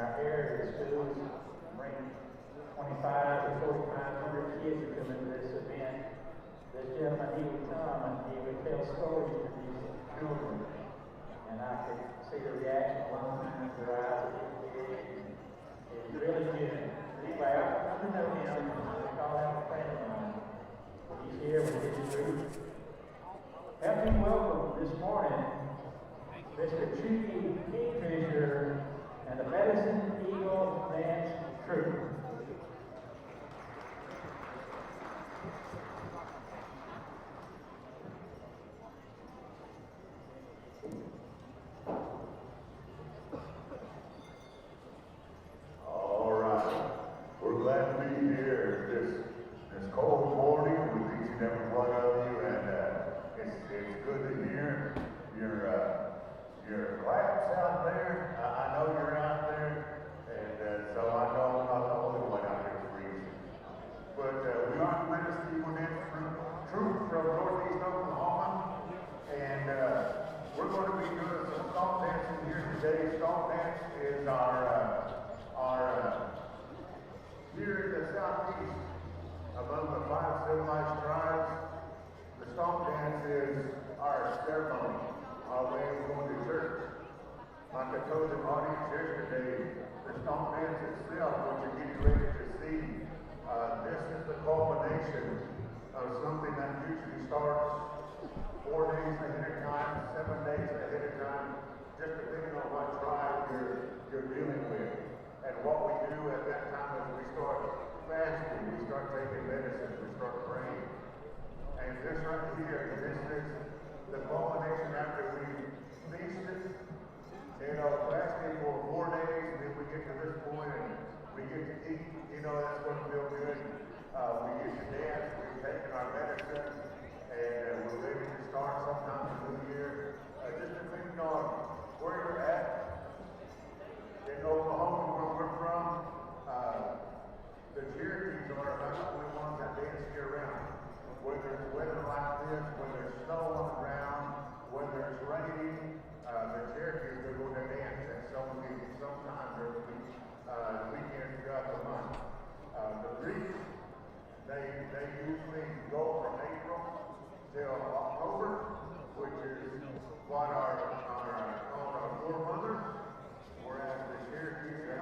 our area schools bring 25 to 4,500 kids to come into this event. This gentleman, he would come and he would tell stories to these children. And I could see the reaction a lot of times, their eyes would get big. It's really good. Anyway, I know him. I call him a friend of mine. He's here with his group. Help me welcome this morning Mr. Chief Kingfisher and the Medicine Eagle Dance Troupe. All right, we're glad to be here this cold morning with each and every one of you, and it's good to hear your claps out there. I know you're out there, and so I know I'm not the only one out here freezing. But we are the Medicine Eagle Dance Troupe from Northeast Oklahoma, and we're going to be doing some stomp dancing here today. Stomp dance is our here in the southeast, among the 5 civilized tribes, the stomp dance is our ceremony, our way of going to church. Like I told the audience yesterday, the stomp dance itself, what you're getting ready to see, this is the culmination of something that usually starts 4 days ahead of time, 7 days ahead of time, just depending on what tribe you're dealing with. And what we do at that time is we start fasting, we start taking medicine, we start praying. And this right here, this is the culmination after we feasted, fasting for 4 days, and then we get to this point and we get to eat, that's going to feel good. We get to dance, we've taken our medicine, and we're ready to start sometime in the new year. Just depending on where you're at. In Oklahoma, where we're from, the Cherokees are about the only ones that dance year-round. Whether it's weather like this, whether it's snow on the ground, whether it's raining, the Cherokees are going to dance at sometime during the weekends throughout the month. The Greeks, they usually go from April till October, which is what our 4 mothers. Whereas the Cherokees, they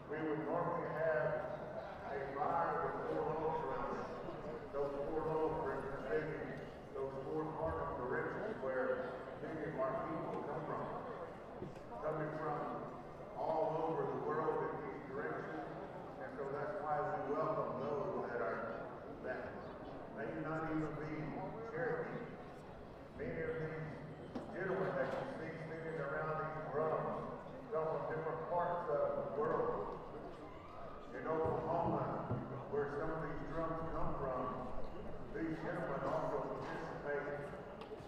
we would normally have a fire with 4 loaves around it. Those 4 loaves representing those 4 cardinal directions where many of our people come from. Coming from all over the world in these directions. And so that's why we welcome those that may not even be Cherokee. Many of these gentlemen that you see sitting around these drums come from different parts of the world. In Oklahoma, where some of these drums come from, these gentlemen also participate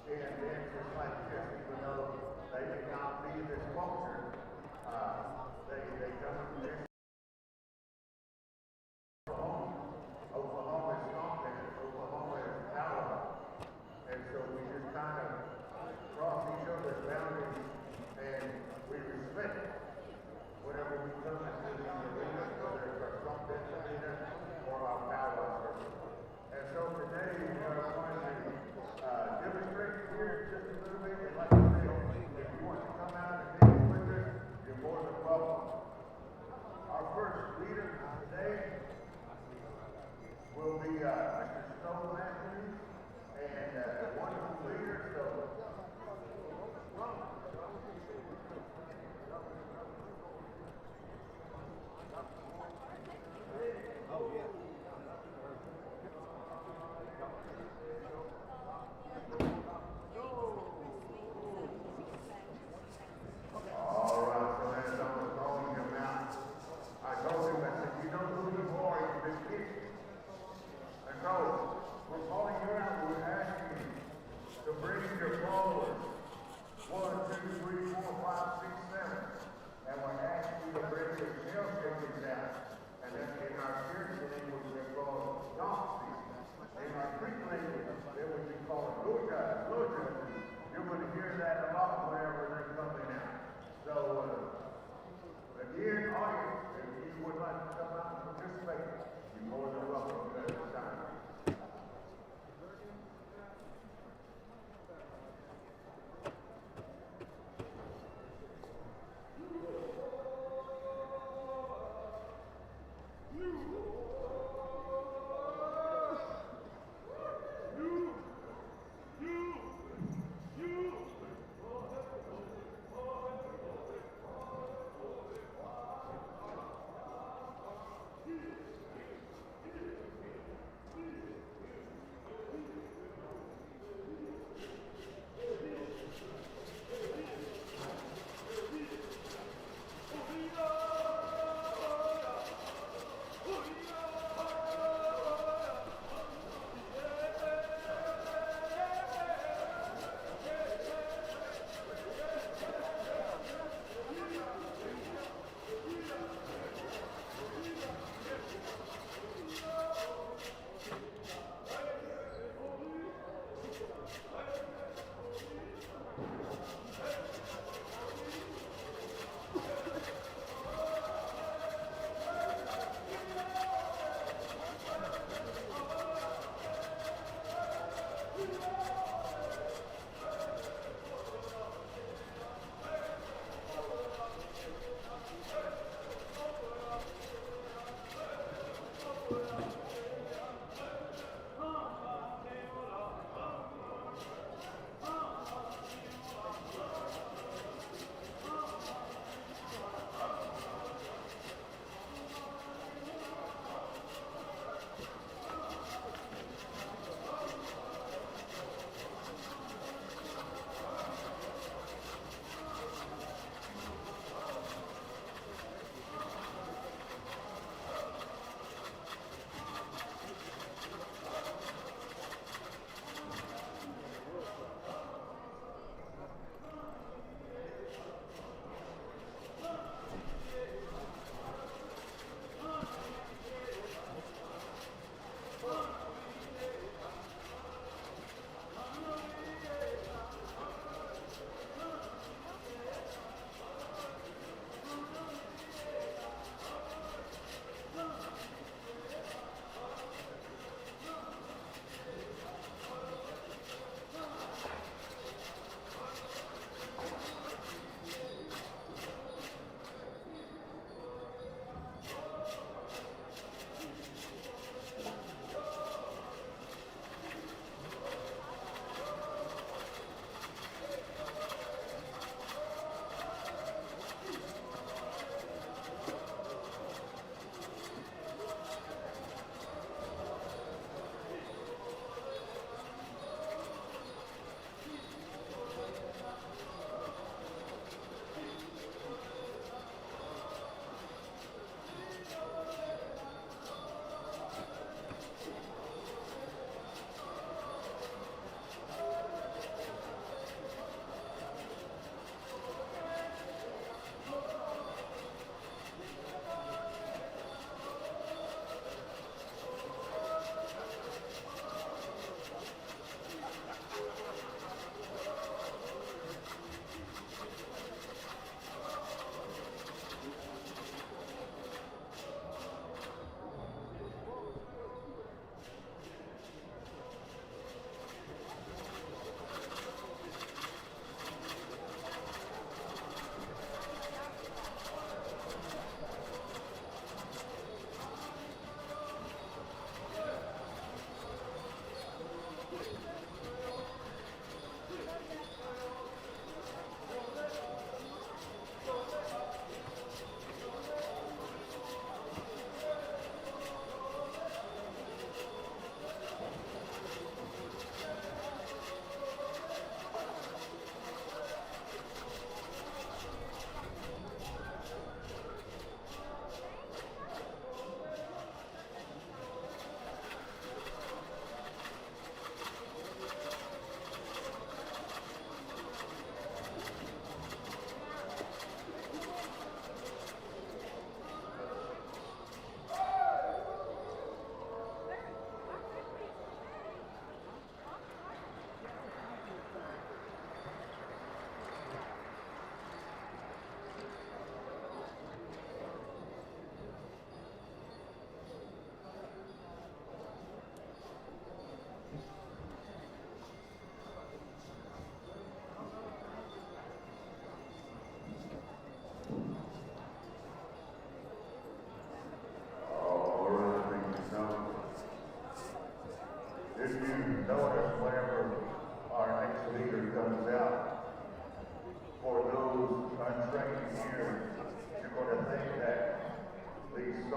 in dances like this, even though they may not be this culture. They come from this. Oklahoma is Stockton, Oklahoma is Pow Wow. And so we just kind of cross each other's boundaries and we respect whenever we come into these arenas, whether it's our Stockton arena or our Pow Wow circuit. And so today we are going to demonstrate here just a little bit. And like I said, if you want to come out and dance with us, you're more than welcome. Our first leader today will be Mr. Snow Matthews, and a wonderful leader. So, all right. So as I was calling him out, I told him, I said, you know who you are, you've been kicked. And so, we're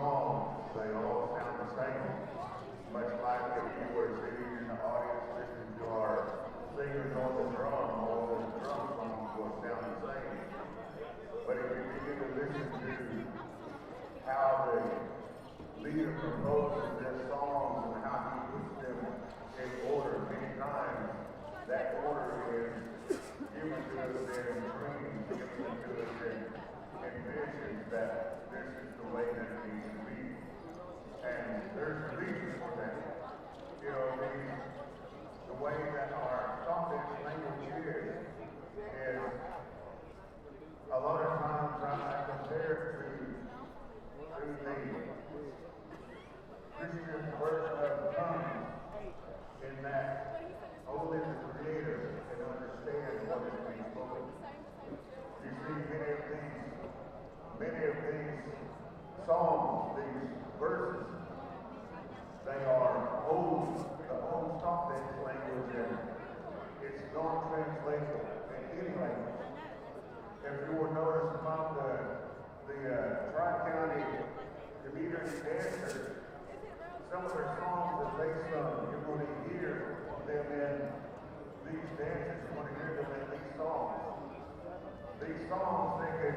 songs, they all sound the same. Much like if you were sitting in the audience listening to our singers on the drum, all the drum songs will sound the same. But if you begin to listen to how the leader composes their songs and how he puts them in order many times, that order is given to us in dreams, given to us in visions that this is the way that it needs to be. And there's a reason for that. You know, the way that our song language is a lot of times I compare it to the Christian version of tongues in that only the Creator can understand what is being spoken. You see, many of these songs, these verses, they are the old stock dance language, and it's non-translatable in any language. If you will notice among the Tri-County community dancers, some of their songs that they sung, you're going to hear them in these dances, you're going to hear them in these songs. These songs, they can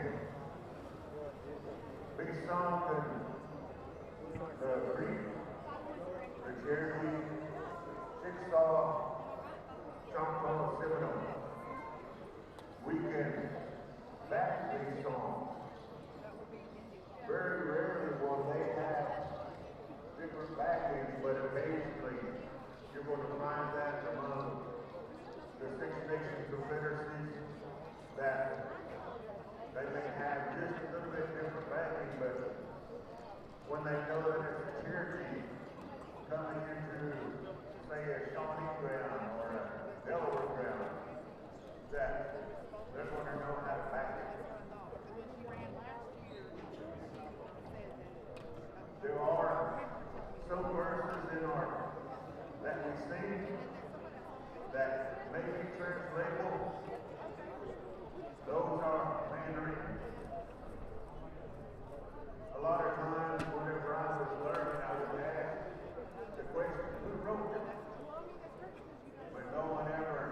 be sung in the Greek, the Cherokee, Chickasaw, Choctaw, Seminole. We can back these songs. Very rarely will they have different backings, but occasionally you're going to find that among the Six Nations Confederacies that they may have just a little bit different backing, but when they know that it's a Cherokee coming into, say, a Shawnee ground or a Delaware ground, that they're going to know how to back it. There are some verses that we sing that may be translatable. Those are Mandarin. A lot of times, whenever I was learning, I would ask the question, who wrote it? But no one ever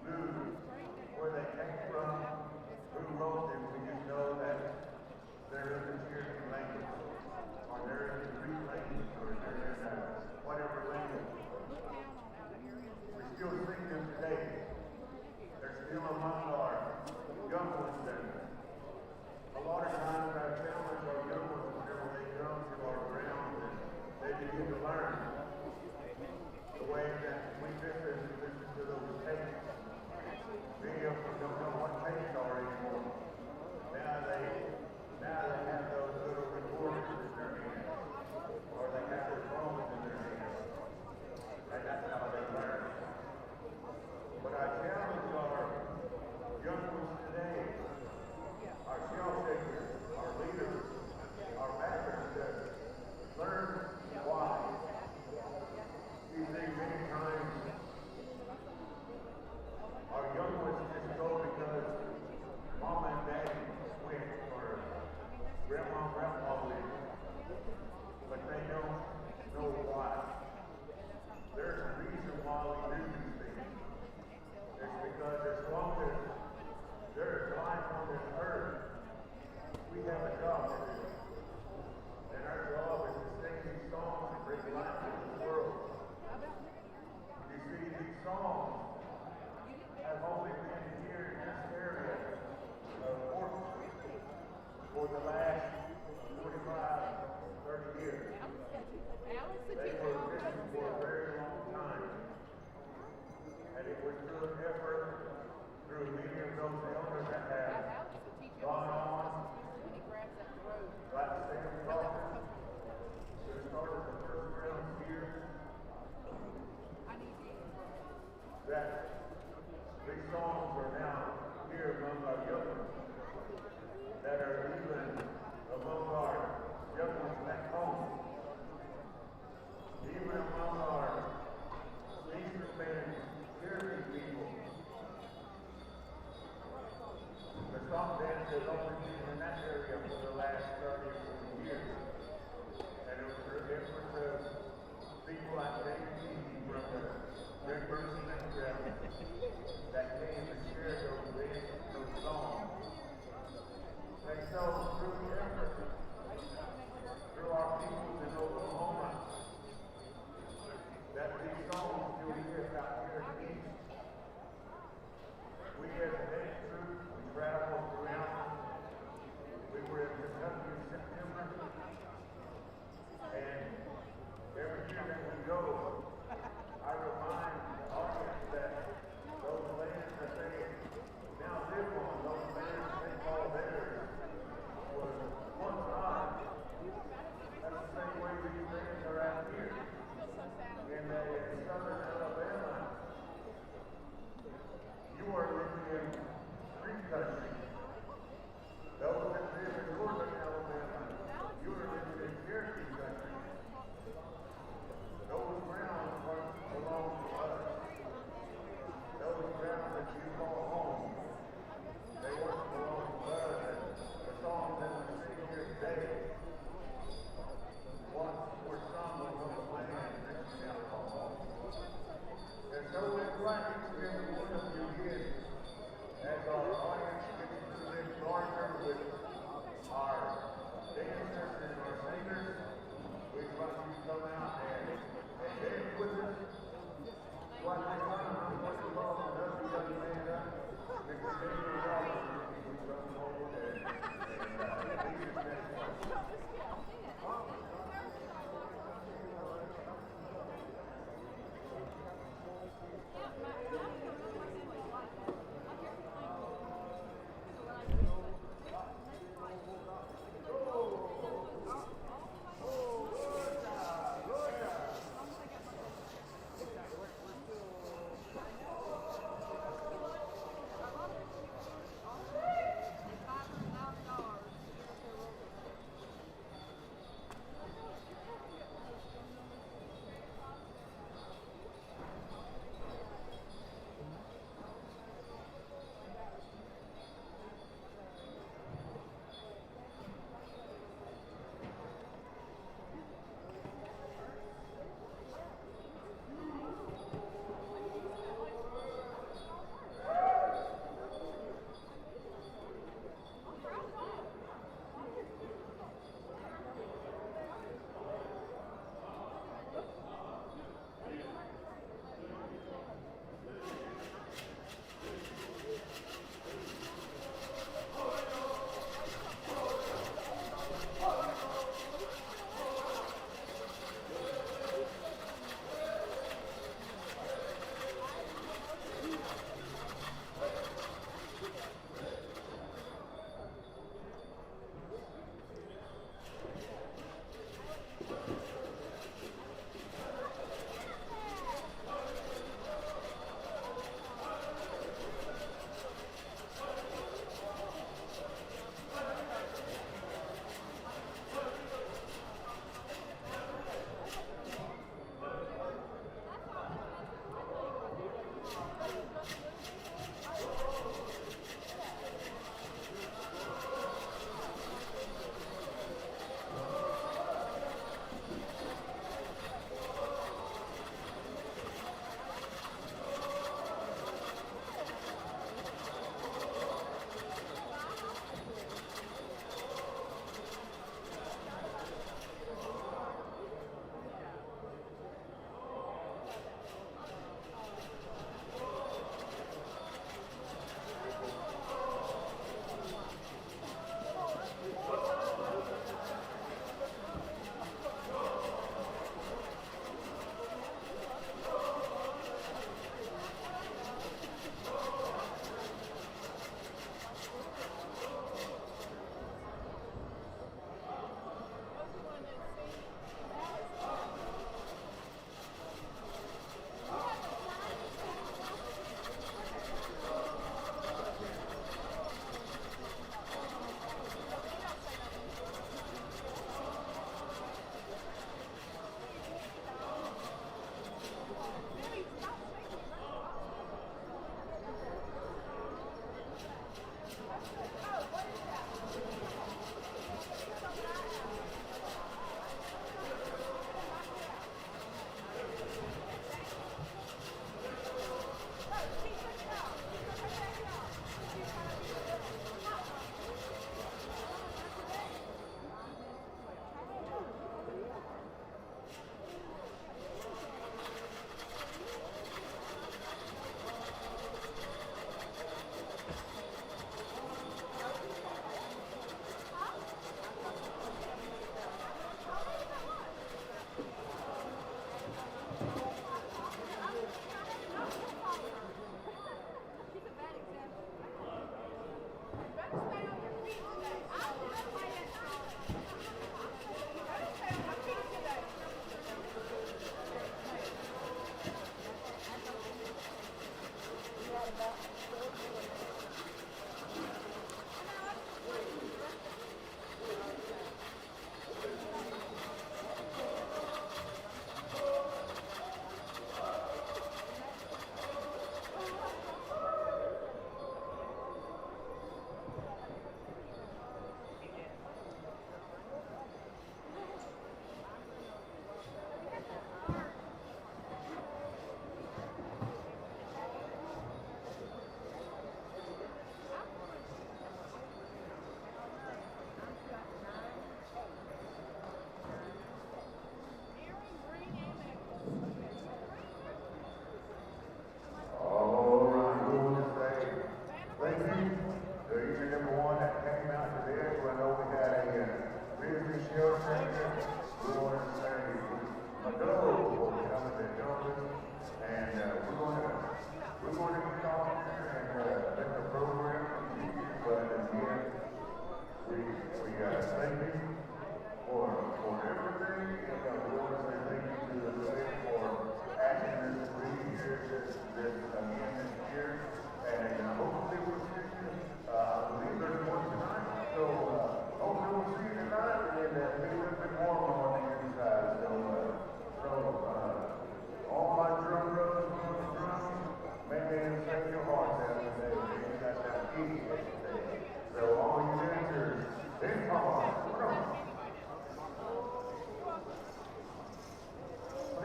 knew where they came from, who wrote them. We just know that there is a Cherokee language, or there is a Greek language, or there is a whatever language. We still sing them today. They're still among our young ones, and a lot of times I challenge our young ones when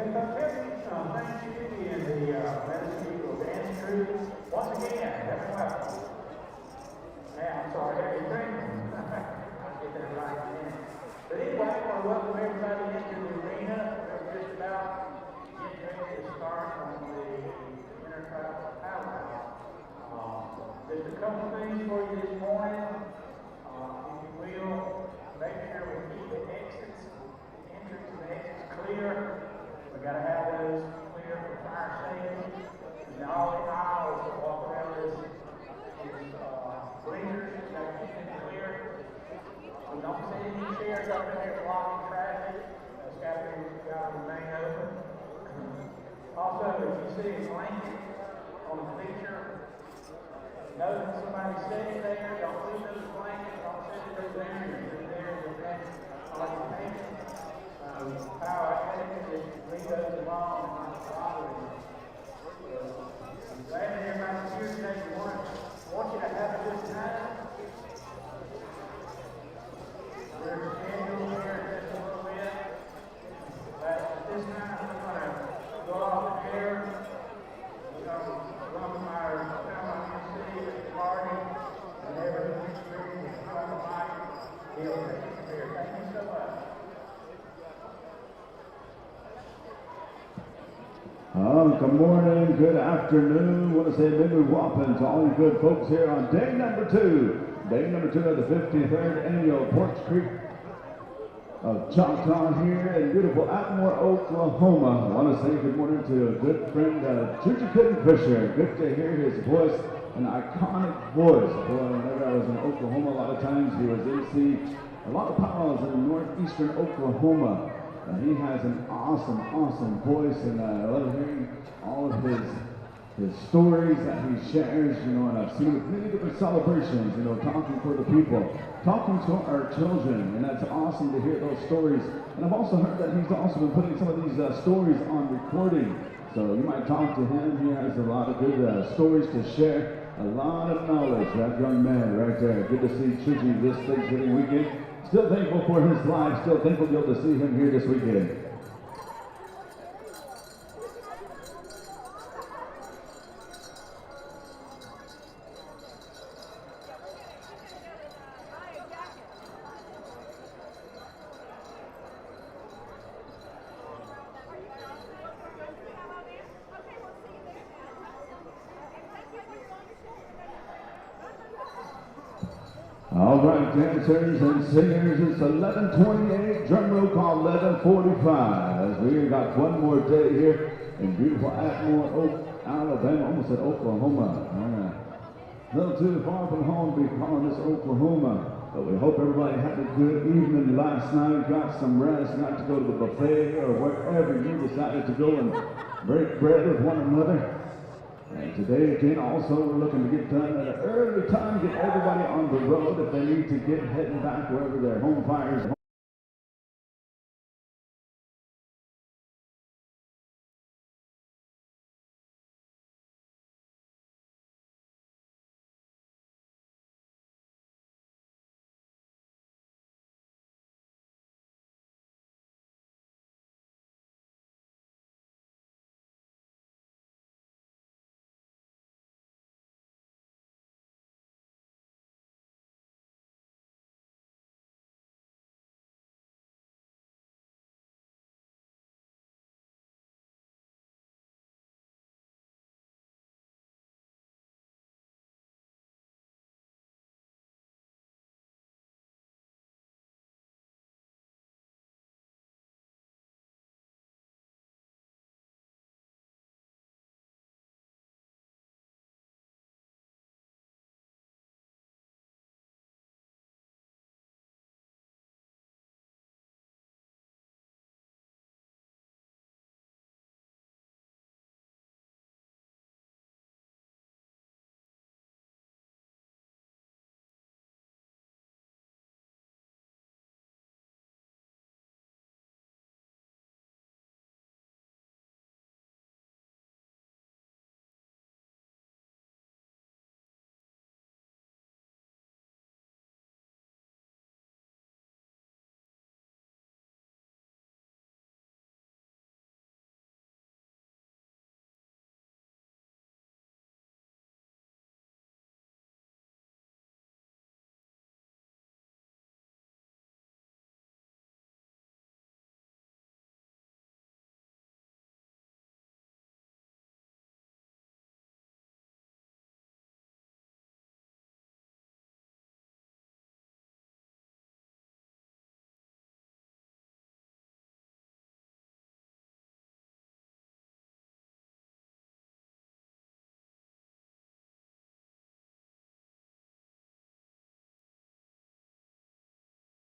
Thank you and the Medicine Eagle Dance Crew. Once again, have a welcome. Man, I'm sorry, Harry Franklin. I'll get that right in a minute. But anyway, I want to welcome everybody into the arena. We're just about getting ready to start on the Intertribal Pow Wow. Just a couple things for you this morning. If you will, make sure we keep the exits, the entrance and the exits clear. We got to have those clear for fire safety. And all the aisles that walk around this bleachers, we got to keep them clear. So don't sit any chairs up in there blocking traffic. That's got to remain open. Also, if you see a blanket on the bleacher, know that somebody's sitting there. Don't leave those blankets. Don't sit through there. You're there to prevent occupation. Power academy, just leave those alone and not bother them. I'm glad that everybody's here today. We want you to have a good time. We're scheduled here in just a little bit. But at this time, we're going to go off the air. We're going to welcome our party and everything experience from the mic. He'll take it from here. Thank you so much. Good morning, good afternoon. I want to say Mimi Whopping to all you good folks here on day number two of the 53rd annual Poarch Creek of Choctaw here in beautiful Atmore, Oklahoma. I want to say good morning to a good friend, Juju Fisher. Good to hear his voice. An iconic voice. Boy, whenever I was in Oklahoma, a lot of times he was MC a lot of PowWows in Northeastern Oklahoma. And he has an awesome voice, and I love hearing all of his stories that he shares, and I've seen him at many different celebrations, talking for the people, talking to our children, and that's awesome to hear those stories. And I've also heard that he's also been putting some of these stories on recording. So you might talk to him. He has a lot of good stories to share. A lot of knowledge, that young man right there. Good to see Chuchi this Thanksgiving weekend. Still thankful for his life, still thankful to be able to see him here this weekend. All right, dancers and singers, it's 11:28, drum roll call 11:45. As we got one more day here in beautiful Atmore, Alabama, almost at Oklahoma. A little too far from home to be calling this Oklahoma, but we hope everybody had a good evening last night, got some rest, got to go to the buffet or wherever you decided to go and break bread with one another. And today, again, also, we're looking to get done at an early time, get everybody on the road if they need to get heading back wherever their home fires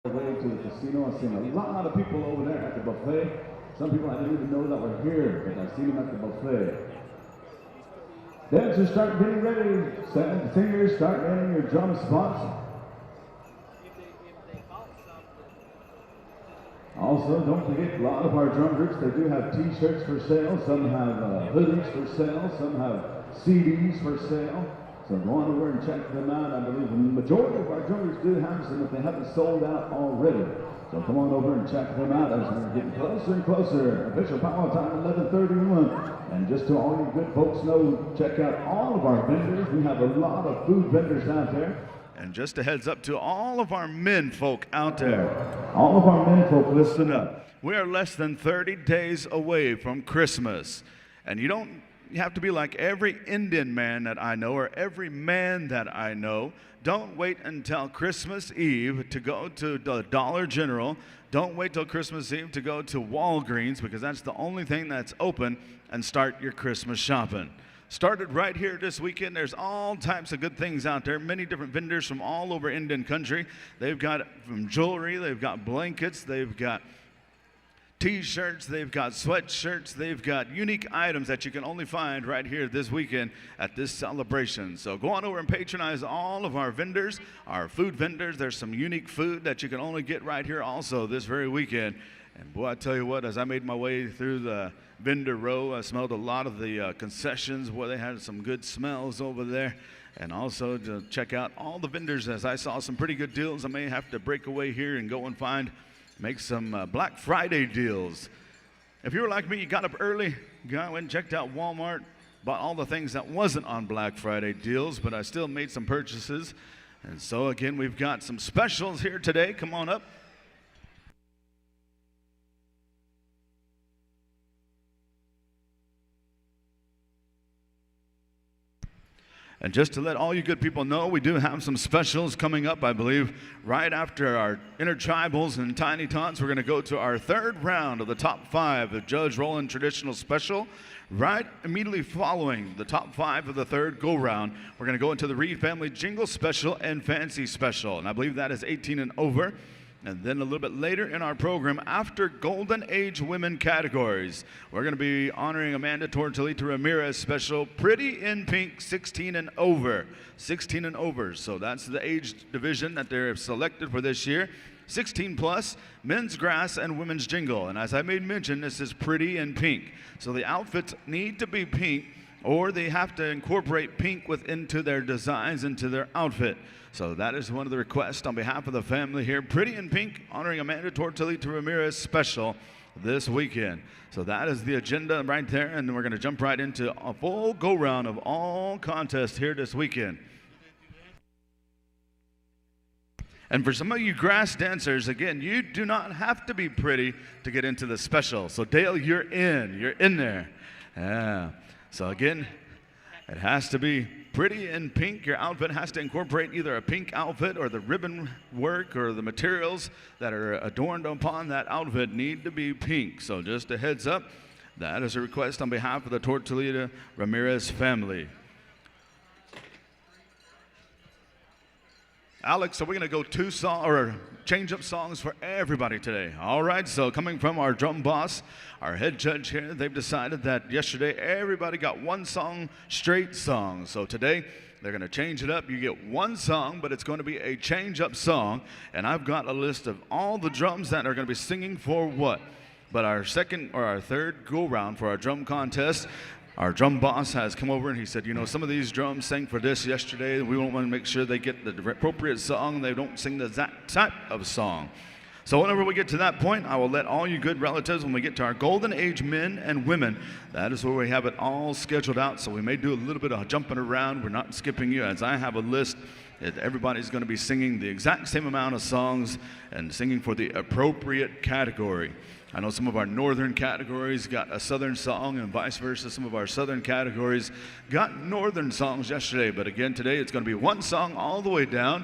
Way to the casino. I've seen a lot of people over there at the buffet. Some people I didn't even know that were here, but I've seen them at the buffet. Dancers start getting ready. Singers start getting your drum spots. Also, don't forget, a lot of our drum groups, they do have t-shirts for sale. Some have hoodies for sale. Some have CDs for sale. So go on over and check them out. I believe the majority of our drum groups do have some if they haven't sold out already. So come on over and check them out as we're getting closer and closer. Official Pow Wow time, 11:31. And just to all you good folks know, check out all of our vendors. We have a lot of food vendors out there. And just a heads up to all of our men folk out there. All of our men folk, listen up. We are less than 30 days away from Christmas. And you have to be like every Indian man that I know or every man that I know. Don't wait until Christmas Eve to go to the Dollar General. Don't wait till Christmas Eve to go to Walgreens, because that's the only thing that's open, and start your Christmas shopping. Started right here this weekend. There's all types of good things out there. Many different vendors from all over Indian country. They've got from jewelry, they've got blankets, they've got t-shirts, they've got sweatshirts, they've got unique items that you can only find right here this weekend at this celebration. So go on over and patronize all of our vendors, our food vendors. There's some unique food that you can only get right here also this very weekend. And boy, I tell you what, as I made my way through the vendor row, I smelled a lot of the concessions. Boy, they had some good smells over there. And also to check out all the vendors, as I saw some pretty good deals. I may have to break away here and go and make some Black Friday deals. If you were like me, you got up early, went and checked out Walmart, bought all the things that wasn't on Black Friday deals, but I still made some purchases. And so again, we've got some specials here today. Come on up. And just to let all you good people know, we do have some specials coming up, I believe. Right after our Intertribals and Tiny Tots, we're going to go to our third round of the top 5 of Judge Roland Traditional Special. Right immediately following the top 5 of the third go-round, we're going to go into the Reed Family Jingle Special and Fancy Special. And I believe that is 18 and over. And then a little bit later in our program, after Golden Age Women categories, we're going to be honoring Amanda Tortolita Ramirez special, Pretty in Pink, 16 and over. 16 and over. So that's the age division that they're selected for this year. 16 plus, men's grass and women's jingle. And as I made mention, this is Pretty in Pink. So the outfits need to be pink, or they have to incorporate pink into their designs, into their outfit. So that is one of the requests on behalf of the family here. Pretty in Pink, honoring Amanda Tortolita Ramirez special this weekend. So that is the agenda right there, and we're going to jump right into a full go-round of all contests here this weekend. And for some of you grass dancers, again, you do not have to be pretty to get into the special. So Dale, you're in there. Yeah. So again, it has to be pretty in pink. Your outfit has to incorporate either a pink outfit, or the ribbon work or the materials that are adorned upon that outfit need to be pink. So just a heads up, that is a request on behalf of the Tortolita Ramirez family. Alex, are we going to go change up songs for everybody today? All right, so coming from our drum boss, our head judge here, they've decided that yesterday everybody got one straight song. So today they're going to change it up. You get one song, but it's going to be a change up song. And I've got a list of all the drums that are going to be singing for what. But our third go round for our drum contest, our drum boss has come over and he said, you know, some of these drums sang for this yesterday. We want to make sure they get the appropriate song. They don't sing the exact type of song. So whenever we get to that point, I will let all you good relatives, when we get to our Golden Age men and women, that is where we have it all scheduled out. So we may do a little bit of jumping around. We're not skipping you, as I have a list that everybody's going to be singing the exact same amount of songs and singing for the appropriate category. I know some of our northern categories got a southern song, and vice versa. Some of our southern categories got northern songs yesterday. But again, today it's going to be one song all the way down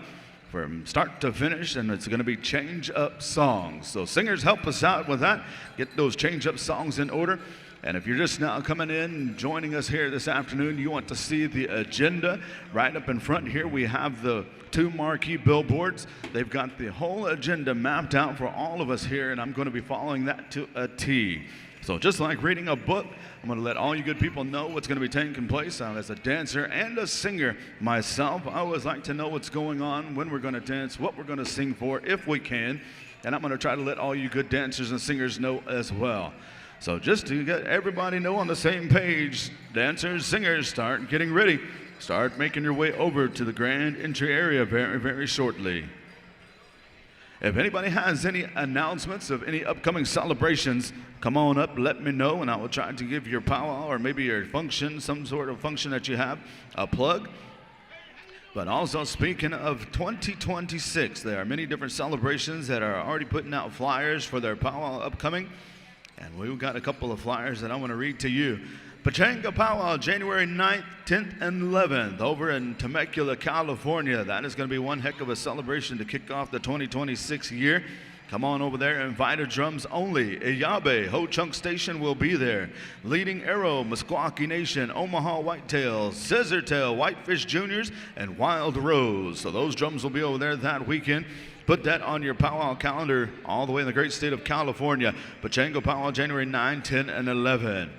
from start to finish, and it's going to be change up songs. So singers, help us out with that. Get those change up songs in order. And if you're just now coming in and joining us here this afternoon, you want to see the agenda. Right up in front here, we have the 2 marquee billboards. They've got the whole agenda mapped out for all of us here, and I'm going to be following that to a T. So just like reading a book, I'm going to let all you good people know what's going to be taking place. As a dancer and a singer myself, I always like to know what's going on, when we're going to dance, what we're going to sing for, if we can. And I'm going to try to let all you good dancers and singers know as well. So just to get everybody know on the same page, dancers, singers, start getting ready. Start making your way over to the grand entry area very, very shortly. If anybody has any announcements of any upcoming celebrations, come on up, let me know, and I will try to give your powwow or maybe your function, some sort of function that you have, a plug. But also, speaking of 2026, there are many different celebrations that are already putting out flyers for their powwow upcoming. And we've got a couple of flyers that I want to read to you. Pachanga Powwow, January 9th, 10th, and 11th, over in Temecula, California. That is going to be one heck of a celebration to kick off the 2026 year. Come on over there, invited drums only. Iyabe, Ho Chunk Station will be there. Leading Arrow, Meskwaki Nation, Omaha Whitetail, Scissortail, Whitefish Juniors, and Wild Rose. So those drums will be over there that weekend. Put that on your powwow calendar all the way in the great state of California. Pachanga Powwow, January 9, 10, and 11.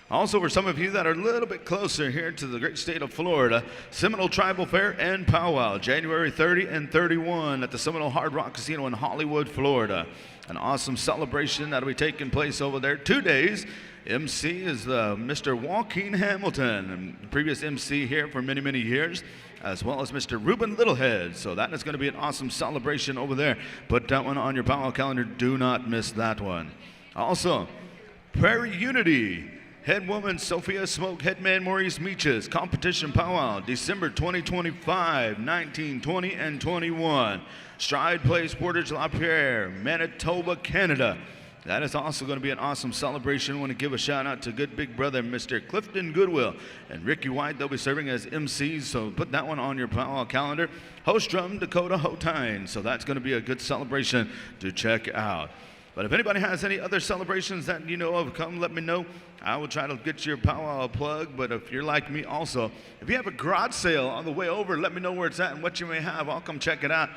Also, for some of you that are a little bit closer here to the great state of Florida, Seminole Tribal Fair and Powwow, January 30 and 31 at the Seminole Hard Rock Casino in Hollywood, Florida. An awesome celebration that will be taking place over there. 2 days. MC is Mr. Joaquin Hamilton, previous MC here for many, many years, as well as Mr. Ruben Littlehead. So that is going to be an awesome celebration over there. Put that one on your powwow calendar. Do not miss that one. Also, Prairie Unity. Head woman Sophia Smoke, headman Maurice Meaches, competition powwow, December 2025, 19, 20, and 21. Stride Place, Portage La Pierre, Manitoba, Canada. That is also going to be an awesome celebration. I want to give a shout out to good big brother, Mr. Clifton Goodwill and Ricky White. They'll be serving as MCs, so put that one on your powwow calendar. Host drum, Dakota Hotine. So that's going to be a good celebration to check out. But if anybody has any other celebrations that you know of, come let me know. I will try to get your powwow plug. But if you're like me also, if you have a garage sale on the way over, let me know where it's at and what you may have. I'll come check it out.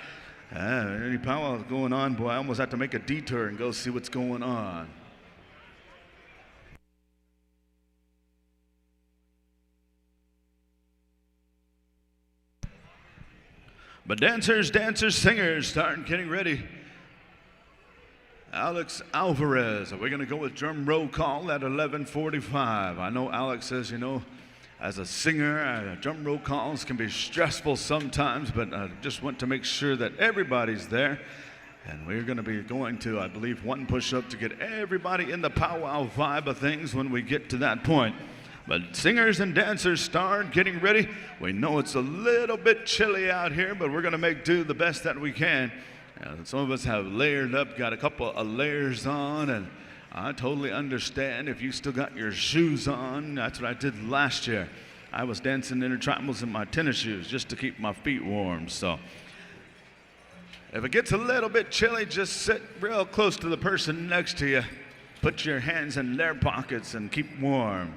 Any powwows going on, boy, I almost have to make a detour and go see what's going on. But dancers, singers, start getting ready. Alex Alvarez, we're going to go with drum roll call at 11:45. I know Alex says, as a singer, drum roll calls can be stressful sometimes, but I just want to make sure that everybody's there. And we're going to be going to, I believe, one push-up to get everybody in the powwow vibe of things when we get to that point. But singers and dancers start getting ready. We know it's a little bit chilly out here, but we're going to make do the best that we can. Some of us have layered up, got a couple of layers on, and I totally understand if you still got your shoes on. That's what I did last year. I was dancing intertribals in my tennis shoes just to keep my feet warm. So if it gets a little bit chilly, just sit real close to the person next to you. Put your hands in their pockets and keep warm.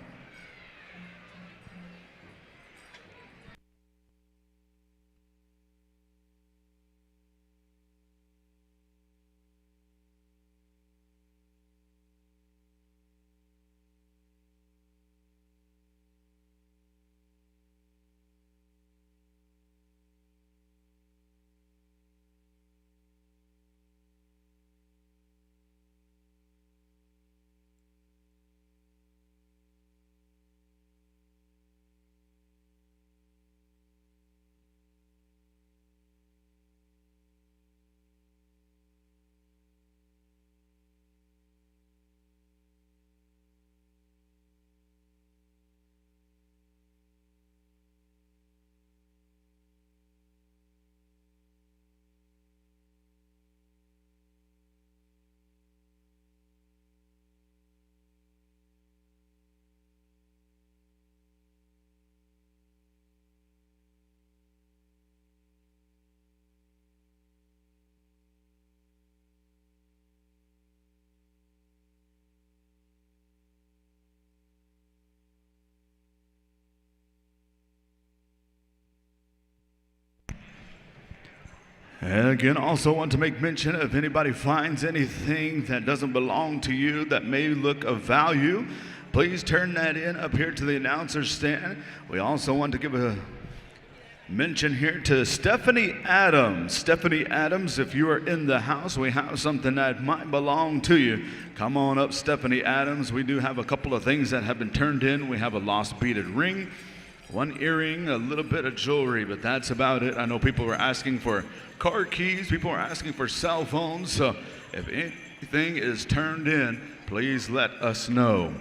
And again, also want to make mention, if anybody finds anything that doesn't belong to you that may look of value, please turn that in up here to the announcer's stand. We also want to give a mention here to Stephanie Adams. Stephanie Adams, if you are in the house, we have something that might belong to you. Come on up, Stephanie Adams. We do have a couple of things that have been turned in. We have a lost beaded ring, one earring, a little bit of jewelry, but that's about it. I know people were asking for car keys, people were asking for cell phones, so if anything is turned in, please let us know.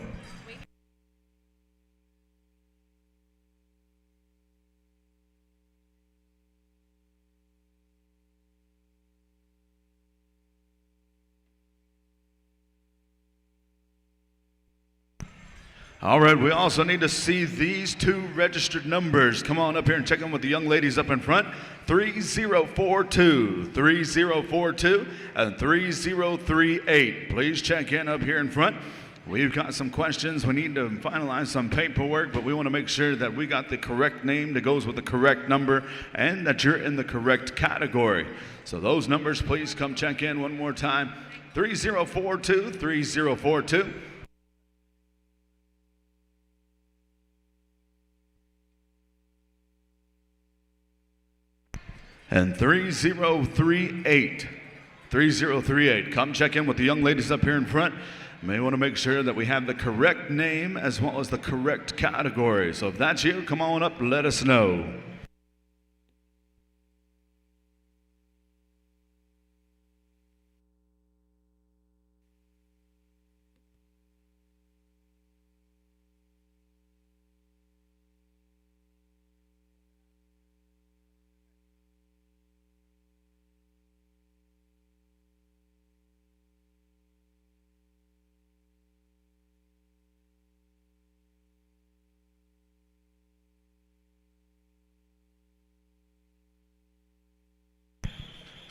All right, we also need to see these two registered numbers. Come on up here and check in with the young ladies up in front. 3042, 3042, and 3038. Please check in up here in front. We've got some questions. We need to finalize some paperwork, but we want to make sure that we got the correct name that goes with the correct number and that you're in the correct category. So those numbers, please come check in one more time. 3042, 3042. And 3038, 3038. Come check in with the young ladies up here in front. You may want to make sure that we have the correct name as well as the correct category. So if that's you, come on up, let us know.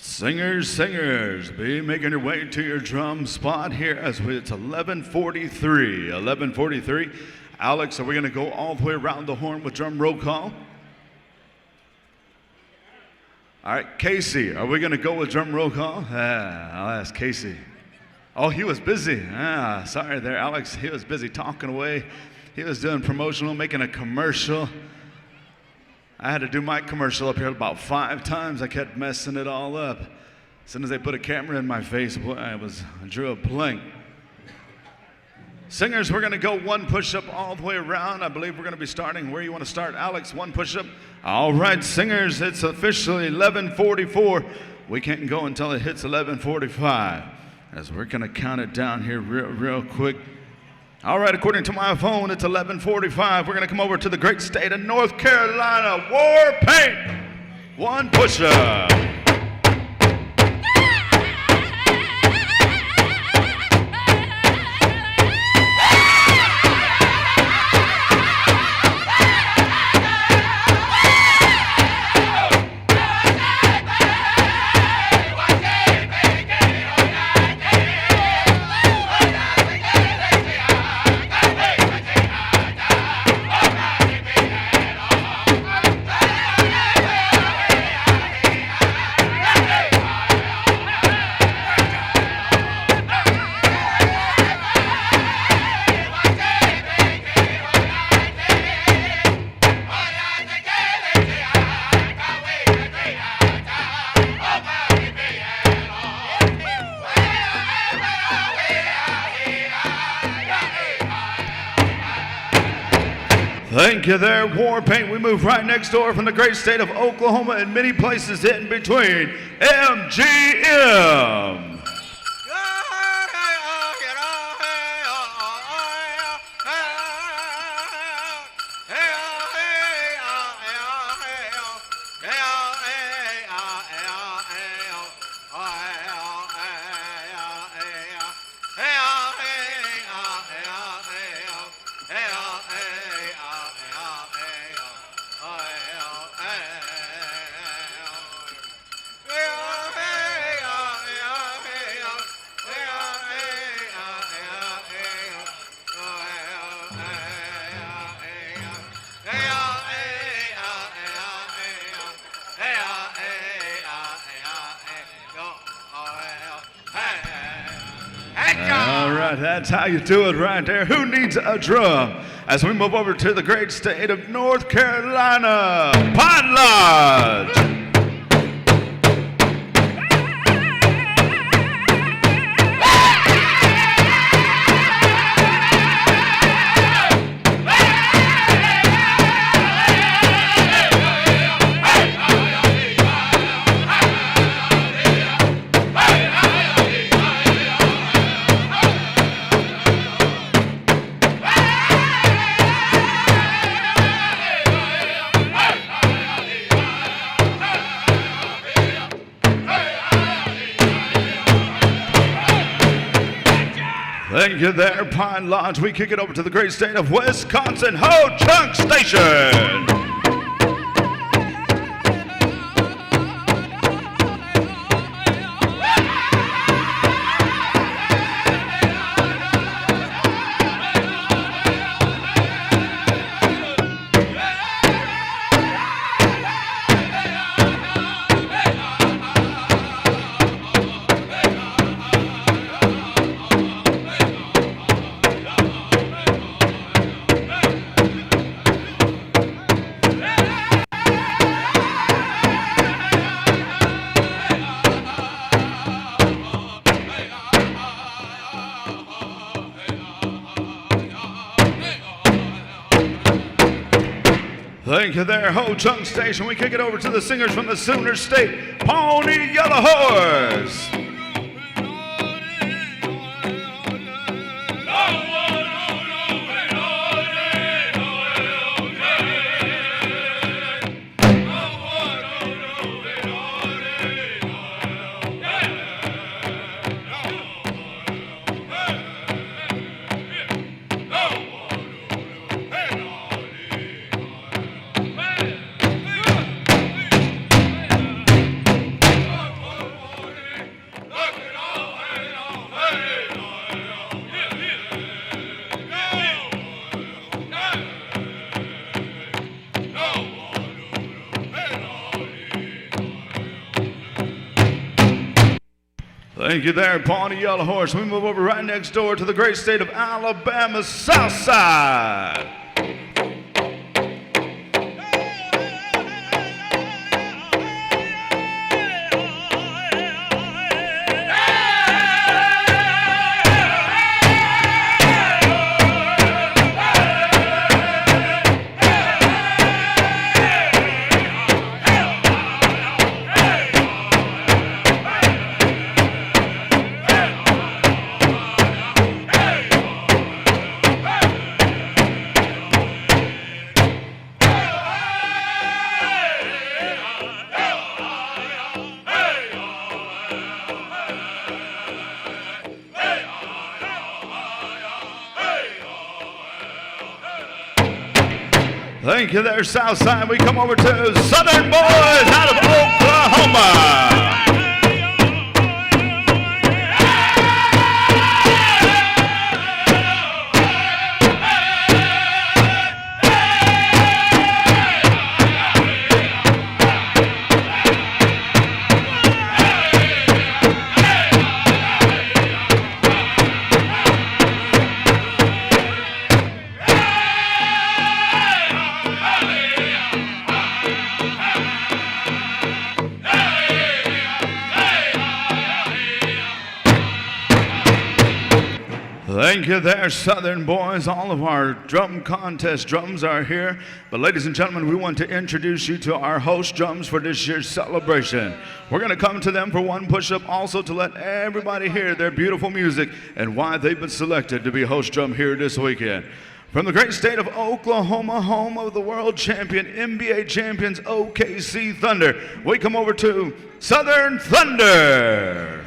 Singers, singers, be making your way to your drum spot here as it's 11:43. 11:43. Alex, are we going to go all the way around the horn with drum roll call? All right, Casey, are we going to go with drum roll call? I'll ask Casey. Oh, he was busy. Sorry there, Alex. He was busy talking away. He was doing promotional, making a commercial. I had to do my commercial up here about 5 times. I kept messing it all up. As soon as they put a camera in my face, boy, I drew a blank. Singers, we're going to go one push-up all the way around. I believe we're going to be starting where you want to start. Alex, one push-up. All right, singers, it's officially 11:44. We can't go until it hits 11:45, as we're going to count it down here real quick. All right, according to my phone, it's 11:45. We're going to come over to the great state of North Carolina. War Paint. One push-up. Thank you there, War Paint. We move right next door from the great state of Oklahoma and many places in between. MGM. All right, that's how you do it right there. Who needs a drum? As we move over to the great state of North Carolina, Pine Lodge. Thank you there, Pine Lodge. We kick it over to the great state of Wisconsin, Ho-Chunk Station. Thank you there, Ho-Chunk Station. We kick it over to the singers from the Sooner State, Pony Yellow Horse. Thank you there, Pawnee Yellow Horse. We move over right next door to the great state of Alabama, Southside. Thank you there, Southside. We come over to Southern Boys out of Oklahoma. Thank you there, Southern Boys. All of our drum contest drums are here. But ladies and gentlemen, we want to introduce you to our host drums for this year's celebration. We're going to come to them for one push-up, also to let everybody hear their beautiful music and why they've been selected to be host drum here this weekend. From the great state of Oklahoma, home of the world champion, NBA champions OKC Thunder, we come over to Southern Thunder.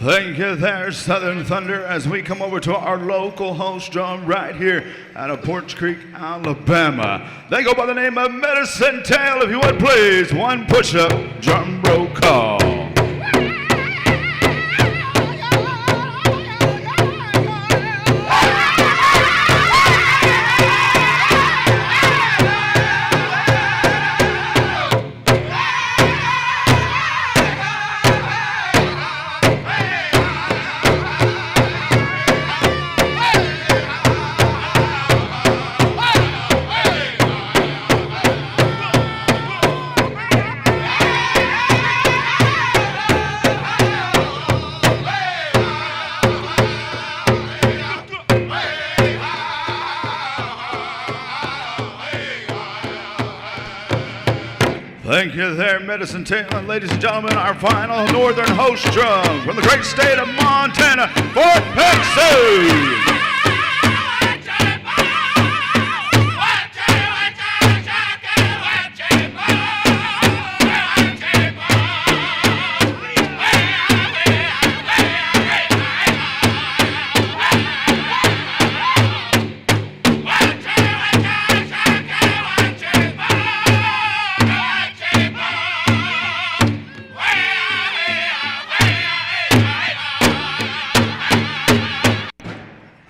Thank you there, Southern Thunder, as we come over to our local host drum right here out of Poarch Creek, Alabama. They go by the name of Medicine Tail. If you would please, one push-up drum roll call. Thank you there, Medicine Tail. And ladies and gentlemen, our final Northern host drum from the great state of Montana, Fort Pixie.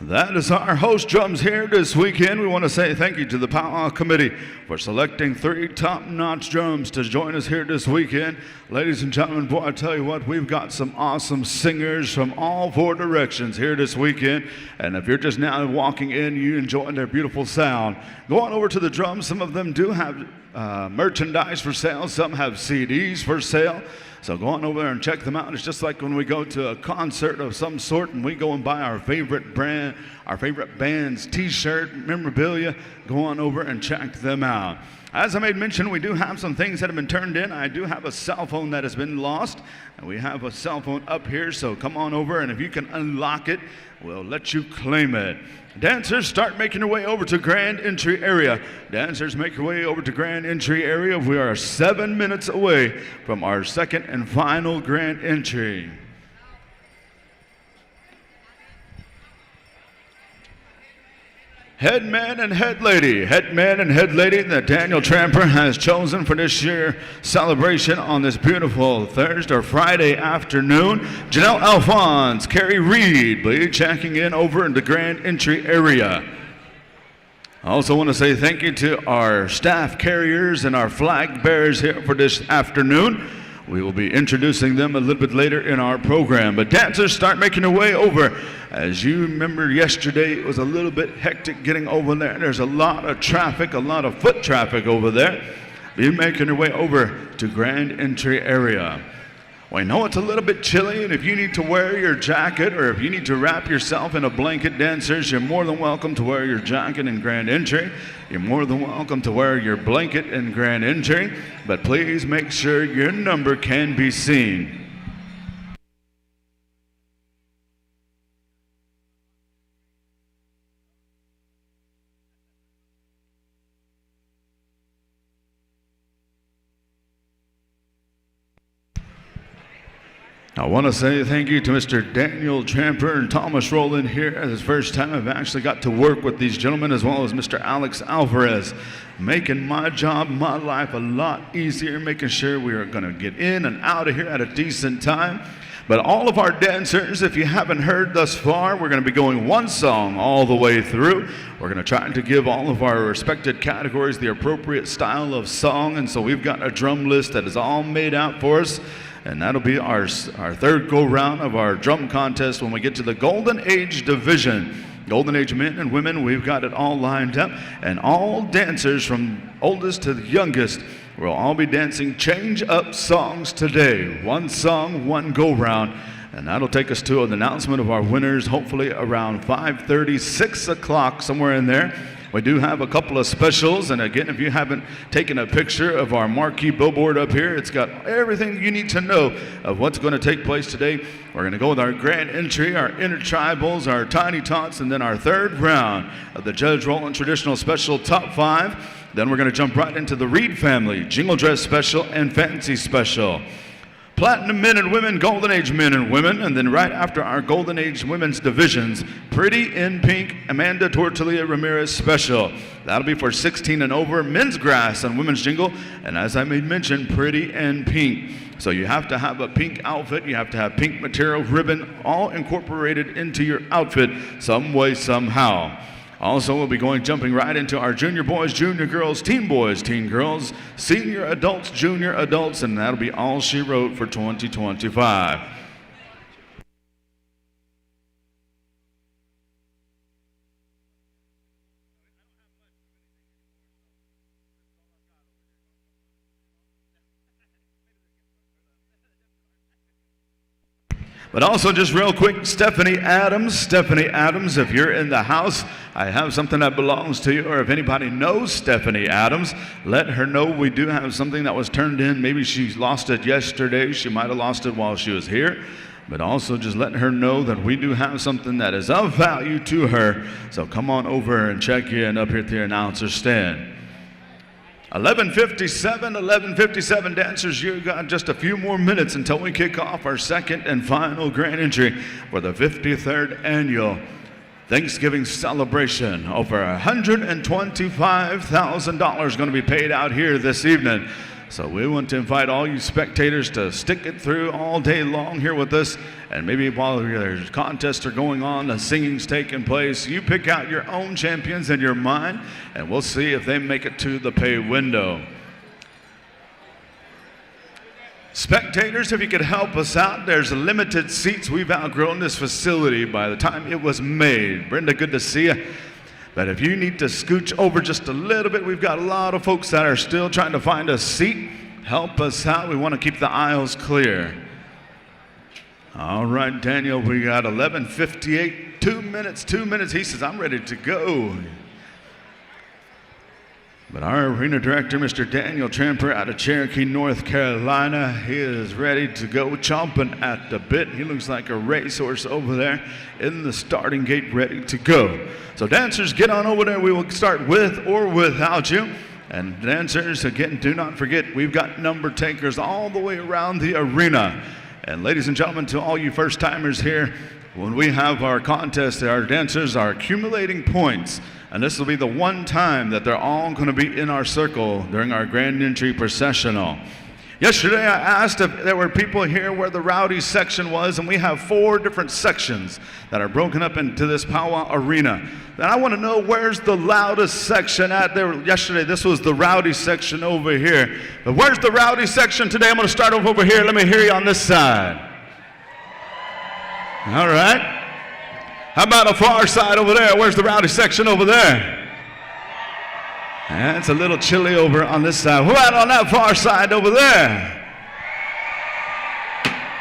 That is our host drums here this weekend. We want to say thank you to the Pow Wow Committee for selecting 3 top-notch drums to join us here this weekend. Ladies and gentlemen, boy, I tell you what, we've got some awesome singers from all 4 directions here this weekend. And if you're just now walking in, you enjoying their beautiful sound, go on over to the drums. Some of them do have merchandise for sale. Some have CDs for sale. So go on over there and check them out. It's just like when we go to a concert of some sort and we go and buy our favorite brand, our favorite band's t-shirt, memorabilia. Go on over and check them out. As I made mention, we do have some things that have been turned in. I do have a cell phone that has been lost, and we have a cell phone up here, so come on over, and if you can unlock it, we'll let you claim it. Dancers, start making your way over to Grand Entry area. Dancers, make your way over to Grand Entry area. We are 7 minutes away from our second and final Grand Entry. Headman and head lady that Daniel Tramper has chosen for this year's celebration on this beautiful Thursday or Friday afternoon. Janelle Alphonse, Carrie Reed, be checking in over in the Grand Entry area. I also want to say thank you to our staff carriers and our flag bearers here for this afternoon. We will be introducing them a little bit later in our program. But dancers, start making their way over. As you remember yesterday, it was a little bit hectic getting over there. There's a lot of traffic, a lot of foot traffic over there. Be making your way over to Grand Entry area. Well, I know it's a little bit chilly, and if you need to wear your jacket or if you need to wrap yourself in a blanket, dancers, you're more than welcome to wear your jacket in Grand Entry. You're more than welcome to wear your blanket in Grand Entry, but please make sure your number can be seen. I want to say thank you to Mr. Daniel Tramper and Thomas Rowland here. It's the first time I've actually got to work with these gentlemen, as well as Mr. Alex Alvarez, making my job, my life a lot easier, making sure we are going to get in and out of here at a decent time. But all of our dancers, if you haven't heard thus far, we're going to be going one song all the way through. We're going to try to give all of our respected categories the appropriate style of song, and so we've got a drum list that is all made out for us. And that'll be our third go-round of our drum contest when we get to the Golden Age division. Golden Age men and women, we've got it all lined up. And all dancers from oldest to the youngest will all be dancing change-up songs today. One song, one go-round. And that'll take us to an announcement of our winners, hopefully around 5:30, 6 o'clock, somewhere in there. We do have a couple of specials, and again, if you haven't taken a picture of our marquee billboard up here, it's got everything you need to know of what's going to take place today. We're going to go with our Grand Entry, our Intertribals, our Tiny Tots, and then our third round of the Judge Rowland Traditional Special Top 5. Then we're going to jump right into the Reed Family, Jingle Dress Special, and Fancy Special. Platinum men and women, Golden Age men and women, and then right after our Golden Age women's divisions, Pretty in Pink, Amanda Tortilla Ramirez Special. That'll be for 16 and over, men's grass and women's jingle, and as I made mention, Pretty in Pink. So you have to have a pink outfit, you have to have pink material, ribbon, all incorporated into your outfit some way, somehow. Also, we'll be jumping right into our junior boys, junior girls, teen boys, teen girls, senior adults, junior adults, and that'll be all she wrote for 2025. But also, just real quick, Stephanie Adams, if you're in the house, I have something that belongs to you, or if anybody knows Stephanie Adams, let her know we do have something that was turned in. Maybe she lost it yesterday, she might have lost it while she was here, but also just let her know that we do have something that is of value to her. So come on over and check in up here at the announcer stand. 11:57 dancers, you got just a few more minutes until we kick off our second and final grand entry for the 53rd annual Thanksgiving celebration. Over $125,000 going to be paid out here this evening. So we want to invite all you spectators to stick it through all day long here with us. And maybe while there's contests are going on, the singing's taking place, you pick out your own champions in your mind, and we'll see if they make it to the pay window. Spectators, if you could help us out, there's limited seats. We've outgrown this facility by the time it was made. Brenda, good to see you. But if you need to scooch over just a little bit, we've got a lot of folks that are still trying to find a seat. Help us out. We want to keep the aisles clear. All right, Daniel, we got 11:58, 2 minutes. He says, I'm ready to go. But our arena director, Mr. Daniel Tramper out of Cherokee, North Carolina, he is ready to go, chomping at the bit. He looks like a racehorse over there in the starting gate, ready to go. So dancers, get on over there. We will start with or without you. And dancers, again, do not forget, we've got number takers all the way around the arena. And ladies and gentlemen, to all you first-timers here, when we have our contest, our dancers are accumulating points. And this will be the one time that they're all going to be in our circle during our grand entry processional. Yesterday, I asked if there were people here where the rowdy section was, and we have 4 different sections that are broken up into this powwow arena. And I want to know, where's the loudest section at there? Yesterday, this was the rowdy section over here. But where's the rowdy section today? I'm going to start over here. Let me hear you on this side. All right. How about the far side over there? Where's the rowdy section over there? Yeah, it's a little chilly over on this side. Who out on that far side over there?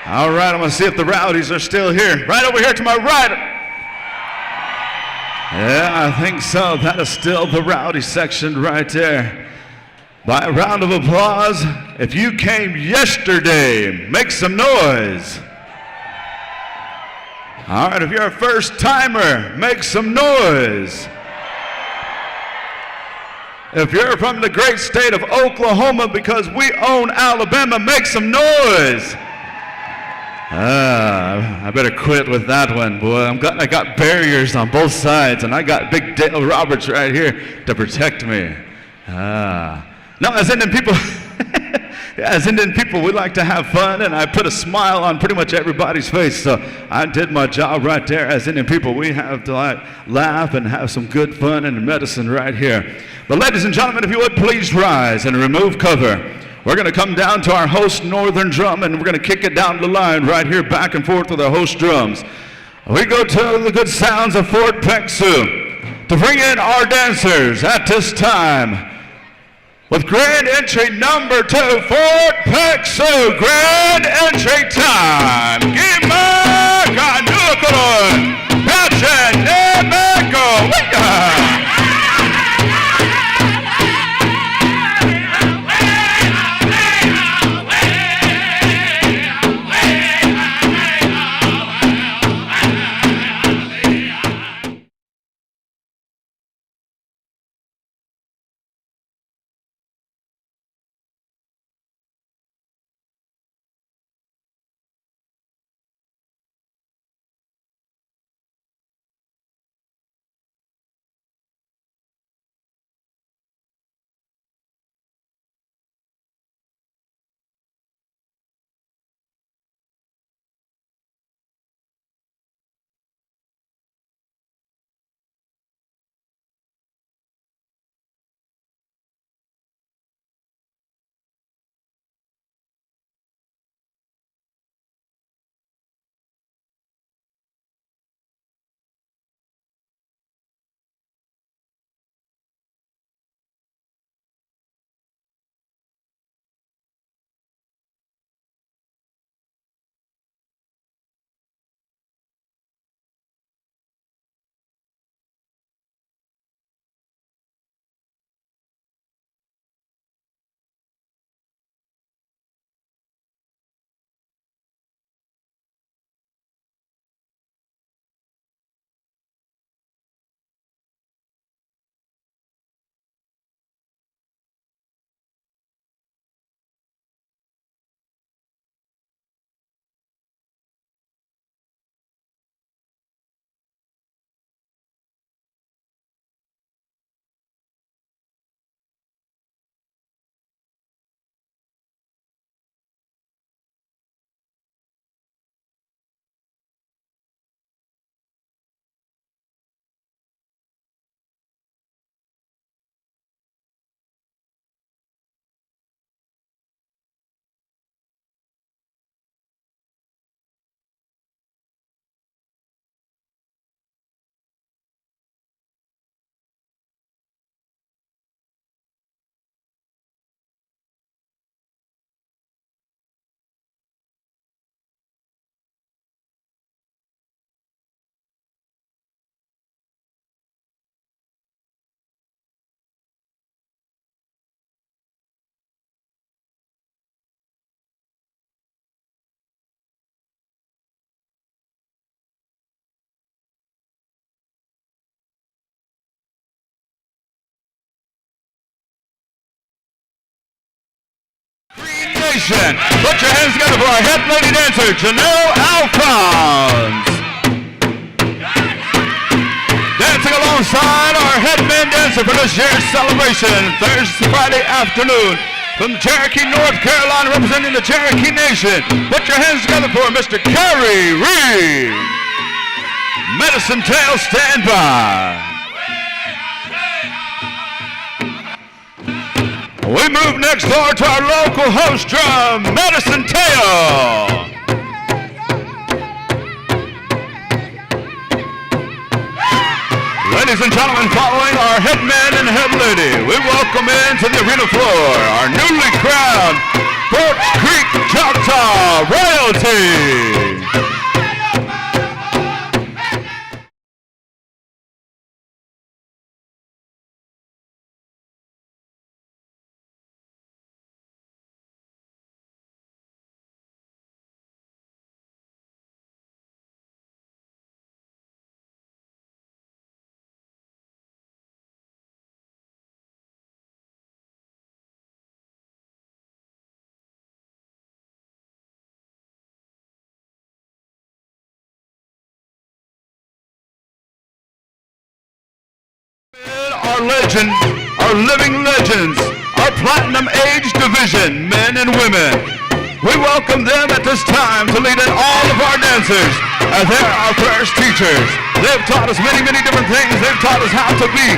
All right, I'm going to see if the rowdies are still here. Right over here to my right. Yeah, I think so. That is still the rowdy section right there. By a round of applause, if you came yesterday, make some noise. All right, if you're a first-timer, make some noise. If you're from the great state of Oklahoma, because we own Alabama, make some noise. I better quit with that one, boy. I got barriers on both sides, and I got Big Dale Roberts right here to protect me. No, as Indian people, as Indian people, we like to have fun, and I put a smile on pretty much everybody's face, so I did my job right there. As Indian people, we have to laugh and have some good fun and medicine right here. But ladies and gentlemen, if you would please rise and remove cover. We're going to come down to our host northern drum, and we're going to kick it down the line right here, back and forth with our host drums. We go to the good sounds of Fort Peck Sioux to bring in our dancers at this time. With grand entry number 2, Fort Peck Sioux, grand entry time. Gima Kanukulun, Pachen Nemeko. Nation. Put your hands together for our head lady dancer, Janelle Alphonse. Dancing alongside our head man dancer for this year's celebration, Thursday, Friday afternoon. From Cherokee, North Carolina, representing the Cherokee Nation. Put your hands together for Mr. Kerry Reed. Medicine Tail, stand by. We move next door to our local host drum, Medicine Tail. Ladies and gentlemen, following our head man and head lady, we welcome into the arena floor our newly crowned Poarch Creek Choctaw royalty. Our legend, our living legends, our platinum age division, men and women. We welcome them at this time to lead in all of our dancers as they're our first teachers. They've taught us many, many different things. They've taught us how to be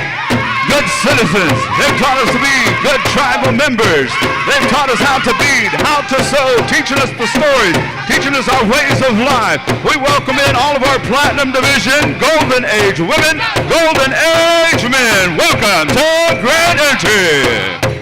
good citizens. They've taught us to be good tribal members. They've taught us how to bead, how to sew, teaching us the stories, teaching us our ways of life. We welcome in all of our Platinum Division, Golden Age women, Golden Age men. Welcome to Grand Entry.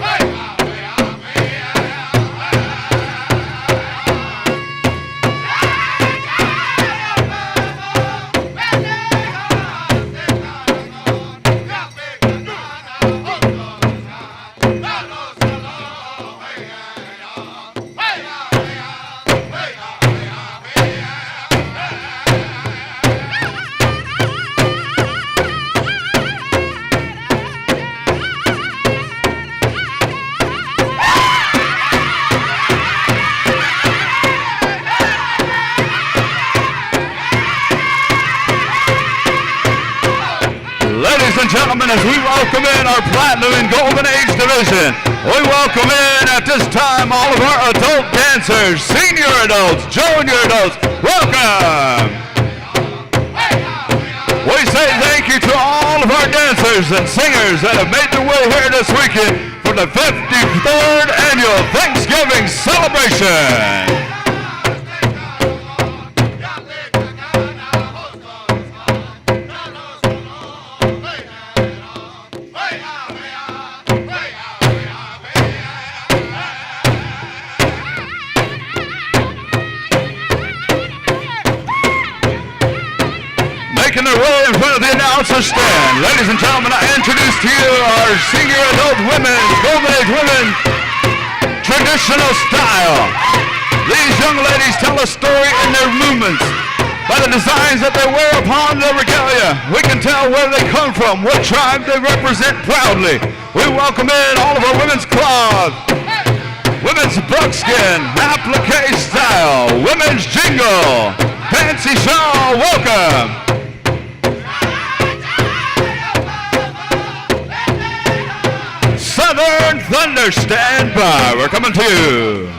Gentlemen, as we welcome in our Platinum and Golden Age Division, we welcome in at this time all of our adult dancers, senior adults, junior adults. Welcome! We say thank you to all of our dancers and singers that have made their way here this weekend for the 53rd Annual Thanksgiving Celebration. Stand. Ladies and gentlemen, I introduce to you our senior adult women, Golden Age women, traditional style. These young ladies tell a story in their movements. By the designs that they wear upon their regalia, we can tell where they come from, what tribe they represent proudly. We welcome in all of our women's cloth, women's buckskin, applique style, women's jingle, fancy shawl, welcome. Southern Thunder, stand by. We're coming to you.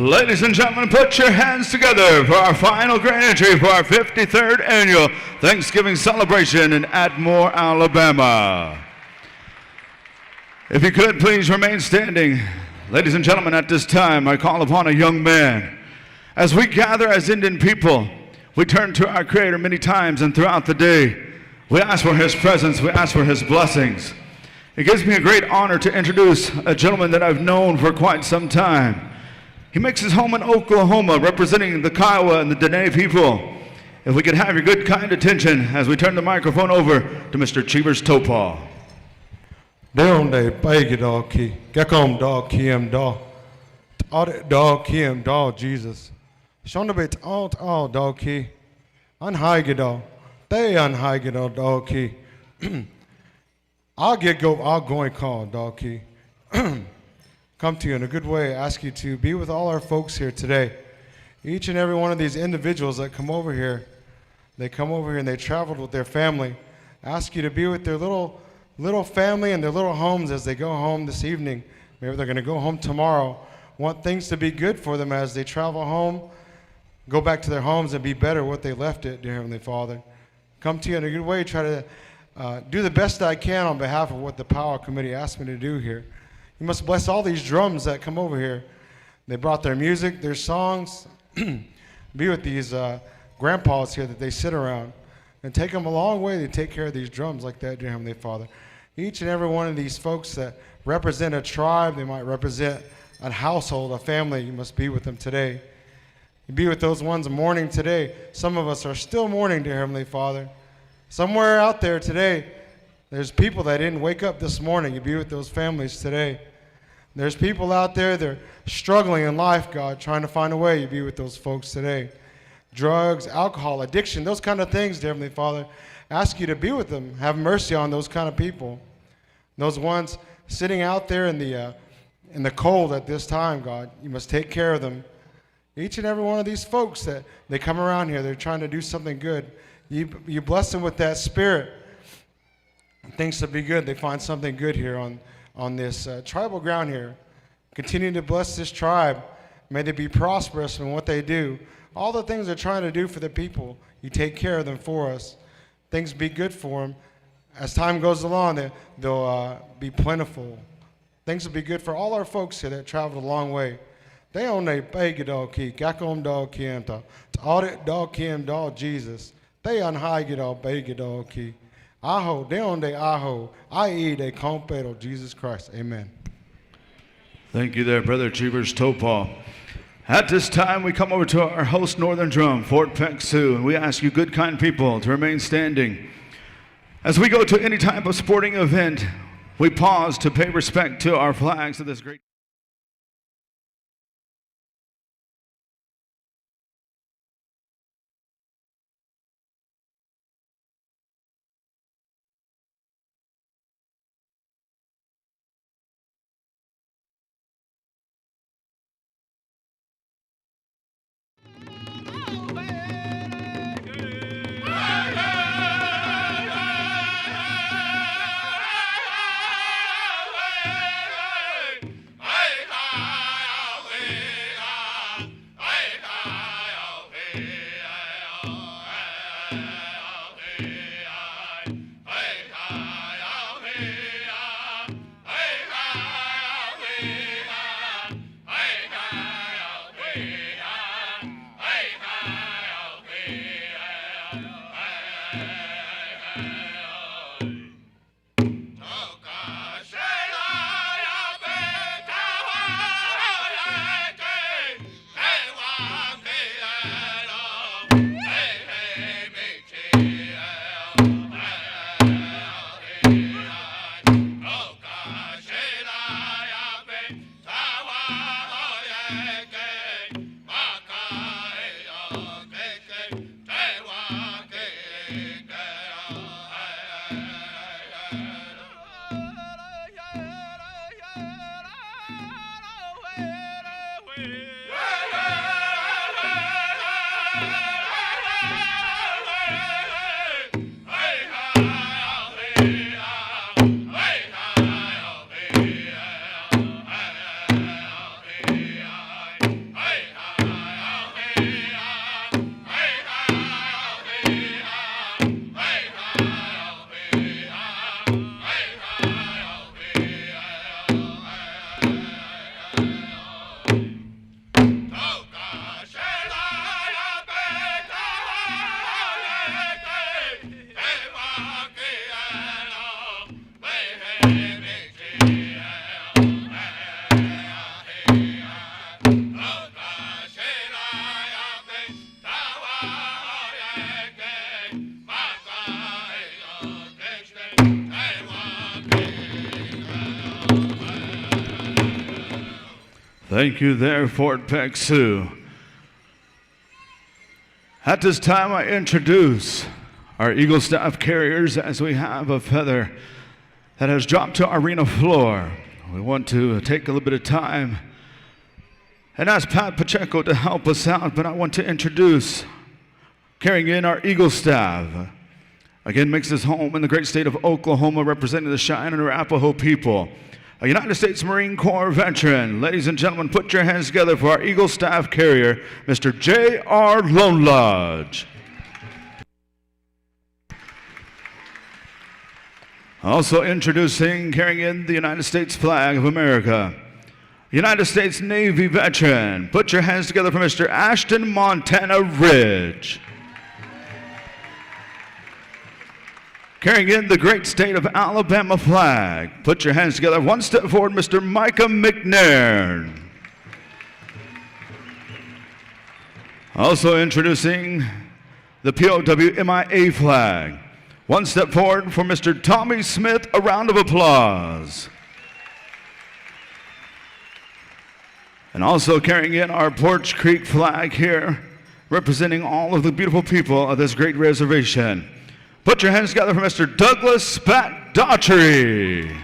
Ladies and gentlemen, put your hands together for our final grand entry for our 53rd annual Thanksgiving celebration in Atmore, Alabama. If you could, please remain standing. Ladies and gentlemen, at this time, I call upon a young man. As we gather as Indian people, we turn to our Creator many times and throughout the day. We ask for His presence, we ask for His blessings. It gives me a great honor to introduce a gentleman that I've known for quite some time. He makes his home in Oklahoma, representing the Kiowa and the Dene people. If we could have your good, kind attention as we turn the microphone over to Mr. Cheevers Topal. Down there, bag dog key. Get home, dog key him dog. Audit dog key him dog Jesus. Show the bit all dog key. Unhigh dog. They unhigh dog key. I'll go and call dog key. Come to you in a good way. Ask you to be with all our folks here today. Each and every one of these individuals that come over here, they come over here and they traveled with their family. Ask you to be with their little family and their little homes as they go home this evening. Maybe they're going to go home tomorrow. Want things to be good for them as they travel home. Go back to their homes and be better what they left it, dear Heavenly Father. Come to you in a good way. Try to do the best I can on behalf of what the Power Committee asked me to do here. You must bless all these drums that come over here. They brought their music, their songs. Be with these grandpas here that they sit around. And take them a long way to take care of these drums like that, dear Heavenly Father. Each and every one of these folks that represent a tribe, they might represent a household, a family, you must be with them today. You be with those ones mourning today. Some of us are still mourning, dear Heavenly Father. Somewhere out there today, there's people that didn't wake up this morning. You be with those families today. There's people out there that are struggling in life, God, trying to find a way. You be with those folks today. Drugs, alcohol, addiction, those kind of things, dear Heavenly Father. Ask you to be with them. Have mercy on those kind of people. Those ones sitting out there in the cold at this time, God, you must take care of them. Each and every one of these folks that they come around here, they're trying to do something good. You bless them with that spirit. Things to be good. They find something good here on this tribal ground here. Continue to bless this tribe. May they be prosperous in what they do. All the things they're trying to do for the people, you take care of them for us. Things be good for them. As time goes along, they'll be plentiful. Things will be good for all our folks here that traveled a long way. They own a bag dog key, gakom dog kienta, audit dog kim dog Jesus. They unhigh get all bag dog key. Aho, they own the aho, i.e. they compero Jesus Christ. Amen. Thank you there, Brother Cheevers Topal. At this time, we come over to our host Northern Drum, Fort Peck Sioux, and we ask you good, kind people to remain standing. As we go to any type of sporting event, we pause to pay respect to our flags of this great Thank you there, Fort Peck Sioux. At this time, I introduce our Eagle Staff carriers as we have a feather that has dropped to our arena floor. We want to take a little bit of time and ask Pat Pacheco to help us out, but I want to introduce, carrying in our Eagle Staff, again makes his home in the great state of Oklahoma, representing the Cheyenne and Arapaho people, a United States Marine Corps veteran. Ladies and gentlemen, put your hands together for our Eagle Staff carrier, Mr. J.R. Lone Lodge. Also introducing, carrying in the United States flag of America, United States Navy veteran. Put your hands together for Mr. Ashton Montana Ridge. Carrying in the great state of Alabama flag. Put your hands together. One step forward, Mr. Micah McNairn. Also introducing the POW-MIA flag. One step forward for Mr. Tommy Smith. A round of applause. And also carrying in our Poarch Creek flag here, representing all of the beautiful people of this great reservation. Put your hands together for Mr. Douglas Spat Daughtry.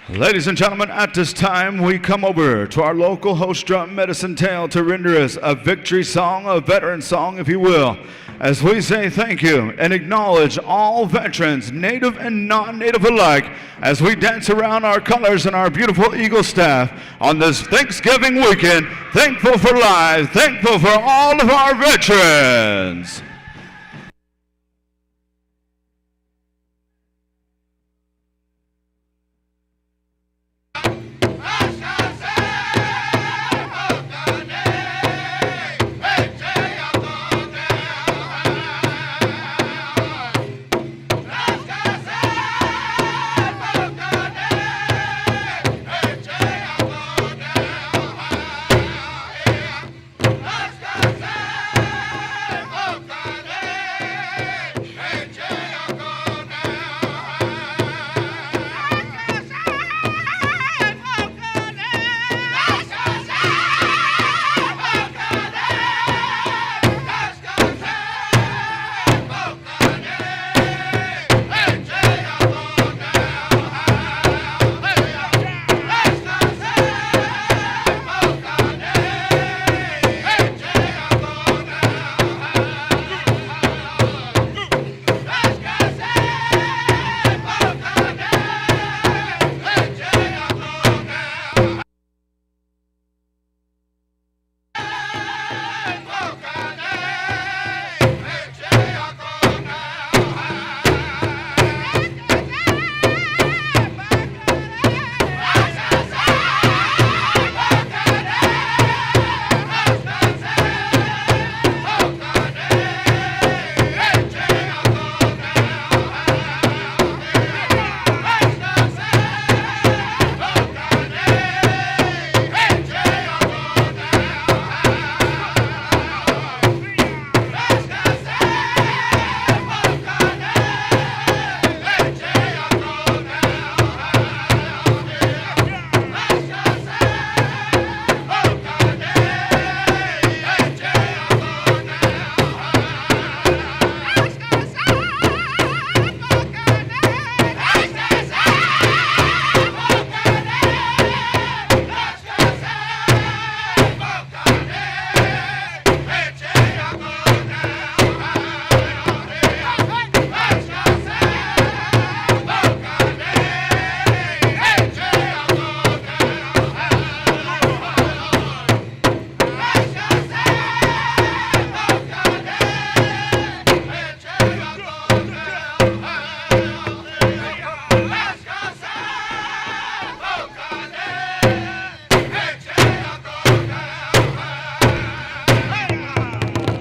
Ladies and gentlemen, at this time we come over to our local host drum, Medicine Tail, to render us a victory song, a veteran song, if you will, as we say thank you and acknowledge all veterans, native and non-native alike, as we dance around our colors and our beautiful Eagle Staff on this Thanksgiving weekend. Thankful for life, thankful for all of our veterans.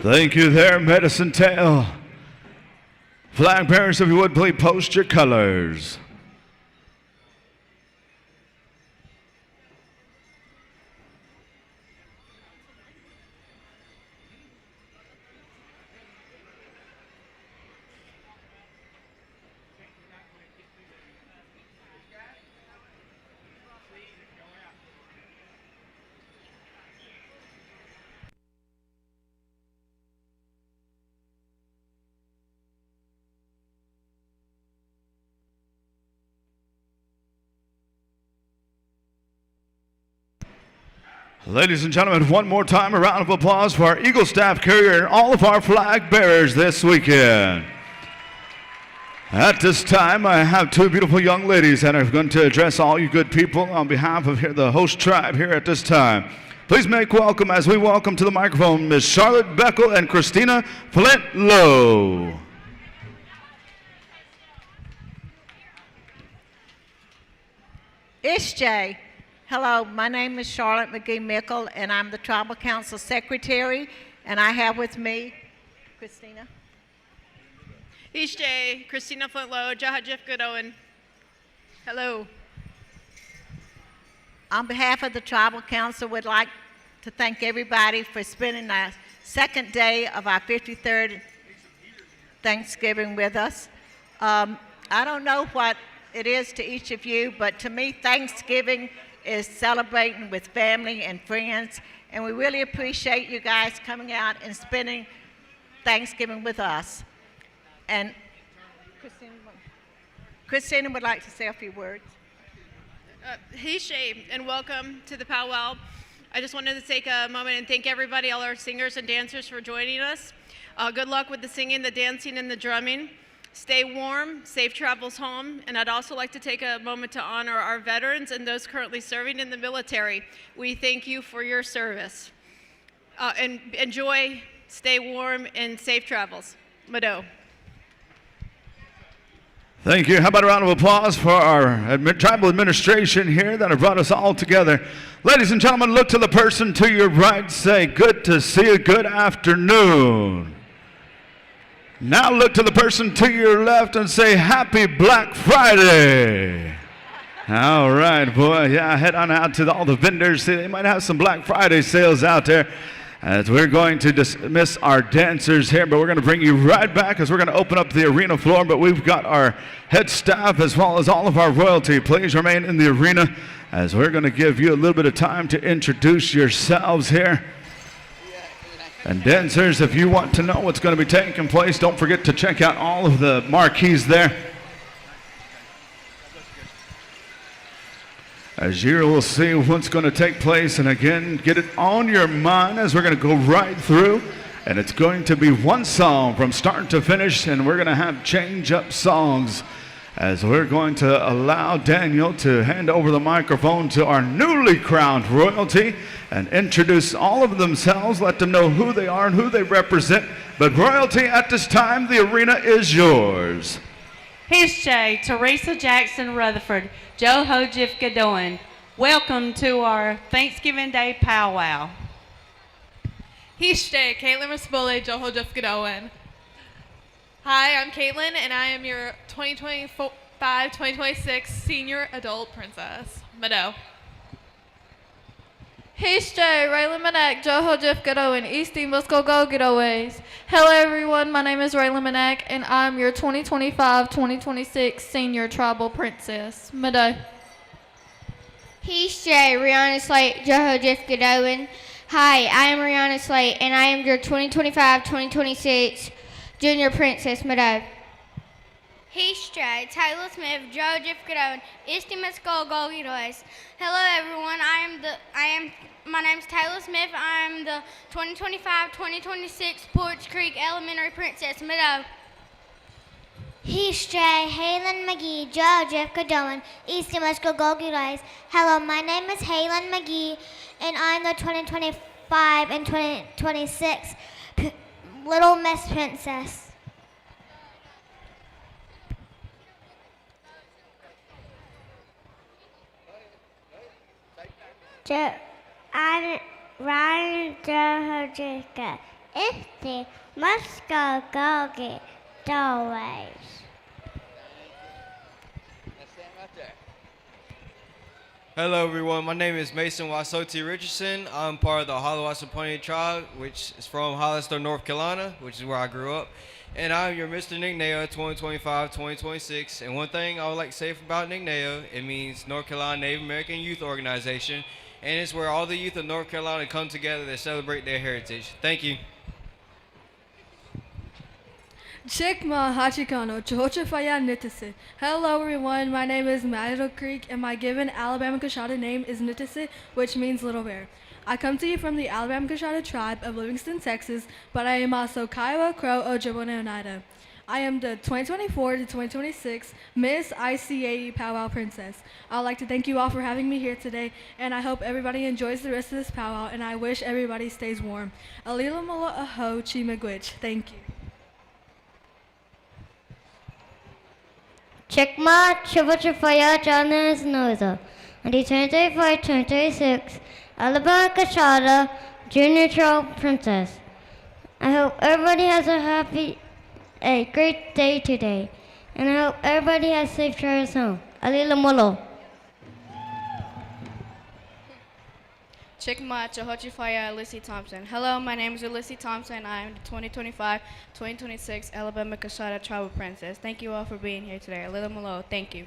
Thank you there, Medicine Tail. Flag bearers, if you would, please post your colors. Ladies and gentlemen, one more time, a round of applause for our Eagle Staff Carrier and all of our flag bearers this weekend. At this time, I have two beautiful young ladies that are going to address all you good people on behalf of the host tribe here at this time. Please make welcome as we welcome to the microphone Ms. Charlotte Beckel and Christina Flint Lowe. Ishjay. Hello, my name is Charlotte McGee Mickle, and I'm the Tribal Council Secretary, and I have with me Christina. Ishjay, Christina Flint Lowe, Jahajif Goodowen. Hello. On behalf of the Tribal Council, we'd like to thank everybody for spending the second day of our 53rd Thanksgiving with us. I don't know what it is to each of you, but to me, Thanksgiving is celebrating with family and friends, and we really appreciate you guys coming out and spending Thanksgiving with us. And Christina would like to say a few words. Hey Shay, and welcome to the Pow Wow. I just wanted to take a moment and thank everybody, all our singers and dancers for joining us. Good luck with the singing, the dancing, and the drumming. Stay warm, safe travels home, and I'd also like to take a moment to honor our veterans and those currently serving in the military. We thank you for your service. And enjoy, stay warm, and safe travels. Mado. Thank you. How about a round of applause for our tribal administration here that have brought us all together. Ladies and gentlemen, look to the person to your right, say, good to see you, good afternoon. Now look to the person to your left and say, Happy Black Friday. All right, boy. Yeah, head on out to all the vendors. See, they might have some Black Friday sales out there. As we're going to dismiss our dancers here, but we're going to bring you right back as we're going to open up the arena floor. But we've got our head staff as well as all of our royalty. Please remain in the arena as we're going to give you a little bit of time to introduce yourselves here. And dancers, if you want to know what's going to be taking place, don't forget to check out all of the marquees there. As you will see what's going to take place, and again, get it on your mind as we're going to go right through. And it's going to be one song from start to finish, and we're going to have change-up songs as we're going to allow Daniel to hand over the microphone to our newly crowned royalty and introduce all of themselves, let them know who they are and who they represent. But royalty, at this time, the arena is yours. Here's Jay, Teresa Jackson Rutherford, Joe Hojif Gadoin. Welcome to our Thanksgiving Day powwow. Here's Jay, Caitlin Raspole, Joe Hojif Gadoin. Hi, I'm Caitlin, and I am your 2025-2026 Senior Adult Princess. Mado. Here's Jay, Raylan Manak, Joe Hojif Gadoin, Eastie must go get always. Hello everyone, my name is Raylan Manak, and I'm your 2025-2026 Senior Tribal Princess. Mado. Here's Jay, Rihanna Slate, Joe Hojif Gadoin. Hi, I am Rihanna Slate, and I am your 2025-2026 Junior Princess. Mado. Here's Jay, Taylor Smith, Joe Jeff Gadoin, Eastie must go get always. Hello everyone, my name's Taylor Smith. I'm the 2025-2026 Poarch Creek Elementary Princess. Mado. Here's Jay, Halen McGee, Joe Jeff Gadoin, Eastie must go get always. Hello, my name is Halen McGee, and I'm the 2025 and 2026 Little Miss Princess. I'm Ryan Joe Eastie must go get always. Hello everyone, my name is Mason Wasoti Richardson. I'm part of the Hollowassaponi tribe, which is from Hollister, North Carolina, which is where I grew up. And I'm your Mr. Nick Nao 2025-2026. And one thing I would like to say about Nick Nao, it means North Carolina Native American Youth Organization. And it's where all the youth of North Carolina come together to celebrate their heritage. Thank you. Chikma Hachikano, Chochafaya Nitase. Hello everyone, my name is Matador Creek and my given Alabama Coshada name is Nitase, which means little bear. I come to you from the Alabama Coshada tribe of Livingston, Texas, but I am also Kiowa, Crow, Ojibwe, and Oneida. I am the 2024 to 2026 Miss ICAE Pow Wow Princess. I would like to thank you all for having me here today, and I hope everybody enjoys the rest of this powwow, and I wish everybody stays warm. Alila Mula Aho Chimagwich. Thank you. Chikma Chivachafaya Jonas Noza. On the 2025-2026 Alabama Coshada Junior Troll Princess. I hope everybody has a great day today. And I hope everybody has safe travels home. Alila Molo. Chikma Chahochifaya Lissy Thompson. Hello, my name is Lissy Thompson. I am the 2025-2026 Alabama Coshada Tribal Princess. Thank you all for being here today. Alila Malo, thank you.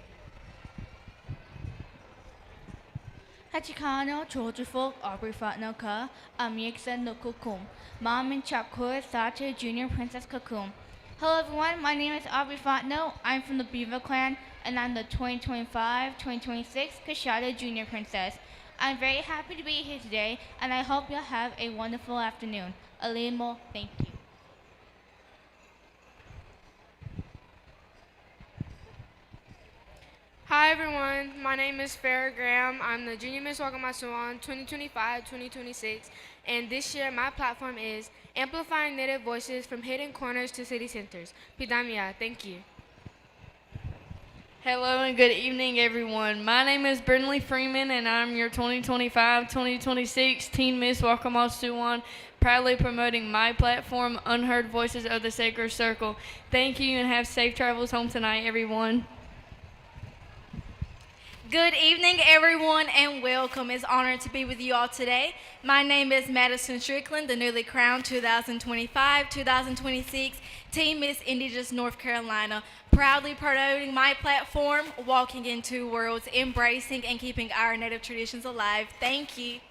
Hachikano Chojufok Aubrey Fatnoka Amiksen no Kukum. Mom and Chapkur Sacha Junior Princess Kakum. Hello everyone, my name is Aubrey Fatno. I'm from the Beaver Clan and I'm the 2025-2026 Coshada Junior Princess. I'm very happy to be here today, and I hope you'll have a wonderful afternoon. Alimo, thank you. Hi everyone, my name is Farrah Graham. I'm the Junior Miss Wakamasuan 2025-2026, and this year my platform is Amplifying Native Voices from Hidden Corners to City Centers. Pidamia, thank you. Hello and good evening, everyone. My name is Brindley Freeman, and I'm your 2025-2026 Teen Miss Wakamasuan, proudly promoting my platform, Unheard Voices of the Sacred Circle. Thank you and have safe travels home tonight, everyone. Good evening, everyone, and welcome. It's an honor to be with you all today. My name is Madison Strickland, the newly crowned 2025-2026 Teen Miss Indigenous North Carolina, proudly promoting my platform, Walking in Two Worlds, embracing and keeping our Native traditions alive. Thank you.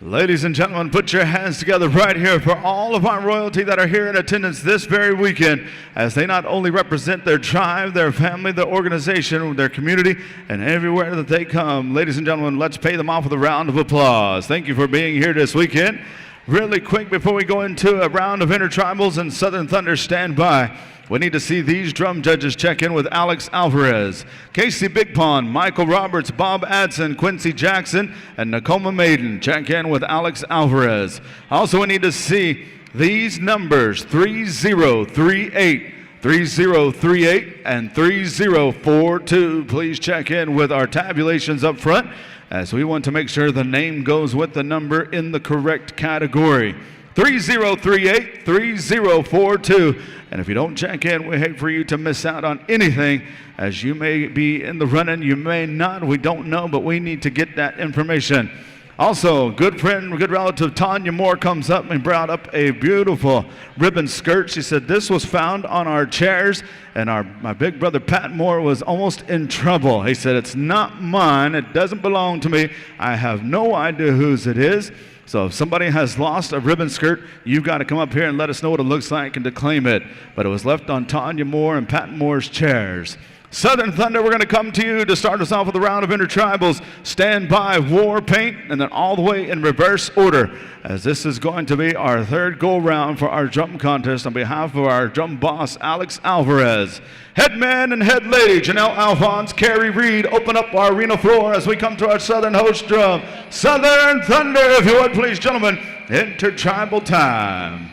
Ladies and gentlemen, put your hands together right here for all of our royalty that are here in attendance this very weekend, as they not only represent their tribe, their family, their organization, their community, and everywhere that they come. Ladies and gentlemen, let's pay them off with a round of applause. Thank you for being here this weekend. Really quick, before we go into a round of intertribals and Southern Thunder, stand by. We need to see these drum judges check in with Alex Alvarez, Casey Big Pond, Michael Roberts, Bob Adson, Quincy Jackson, and Nakoma Maiden. Check in with Alex Alvarez. Also, we need to see these numbers, 3038, 3038, and 3042. Please check in with our tabulations up front, as we want to make sure the name goes with the number in the correct category. 3038, 3042. And if you don't check in, we hate for you to miss out on anything, as you may be in the running, you may not, we don't know, but we need to get that information. Also, good friend, good relative Tanya Moore comes up and brought up a beautiful ribbon skirt. She said this was found on our chairs, and my big brother Pat Moore was almost in trouble. He said, it's not mine, it doesn't belong to me, I have no idea whose it is. So if somebody has lost a ribbon skirt, you've got to come up here and let us know what it looks like and to claim it. But it was left on Tanya Moore and Pat Moore's chairs. Southern Thunder, we're going to come to you to start us off with a round of intertribals. Stand by, war paint, and then all the way in reverse order, as this is going to be our third go-round for our drum contest on behalf of our drum boss, Alex Alvarez. Headman and head lady, Janelle Alphonse, Carrie Reed, open up our arena floor as we come to our Southern host drum. Southern Thunder, if you would, please, gentlemen, intertribal time.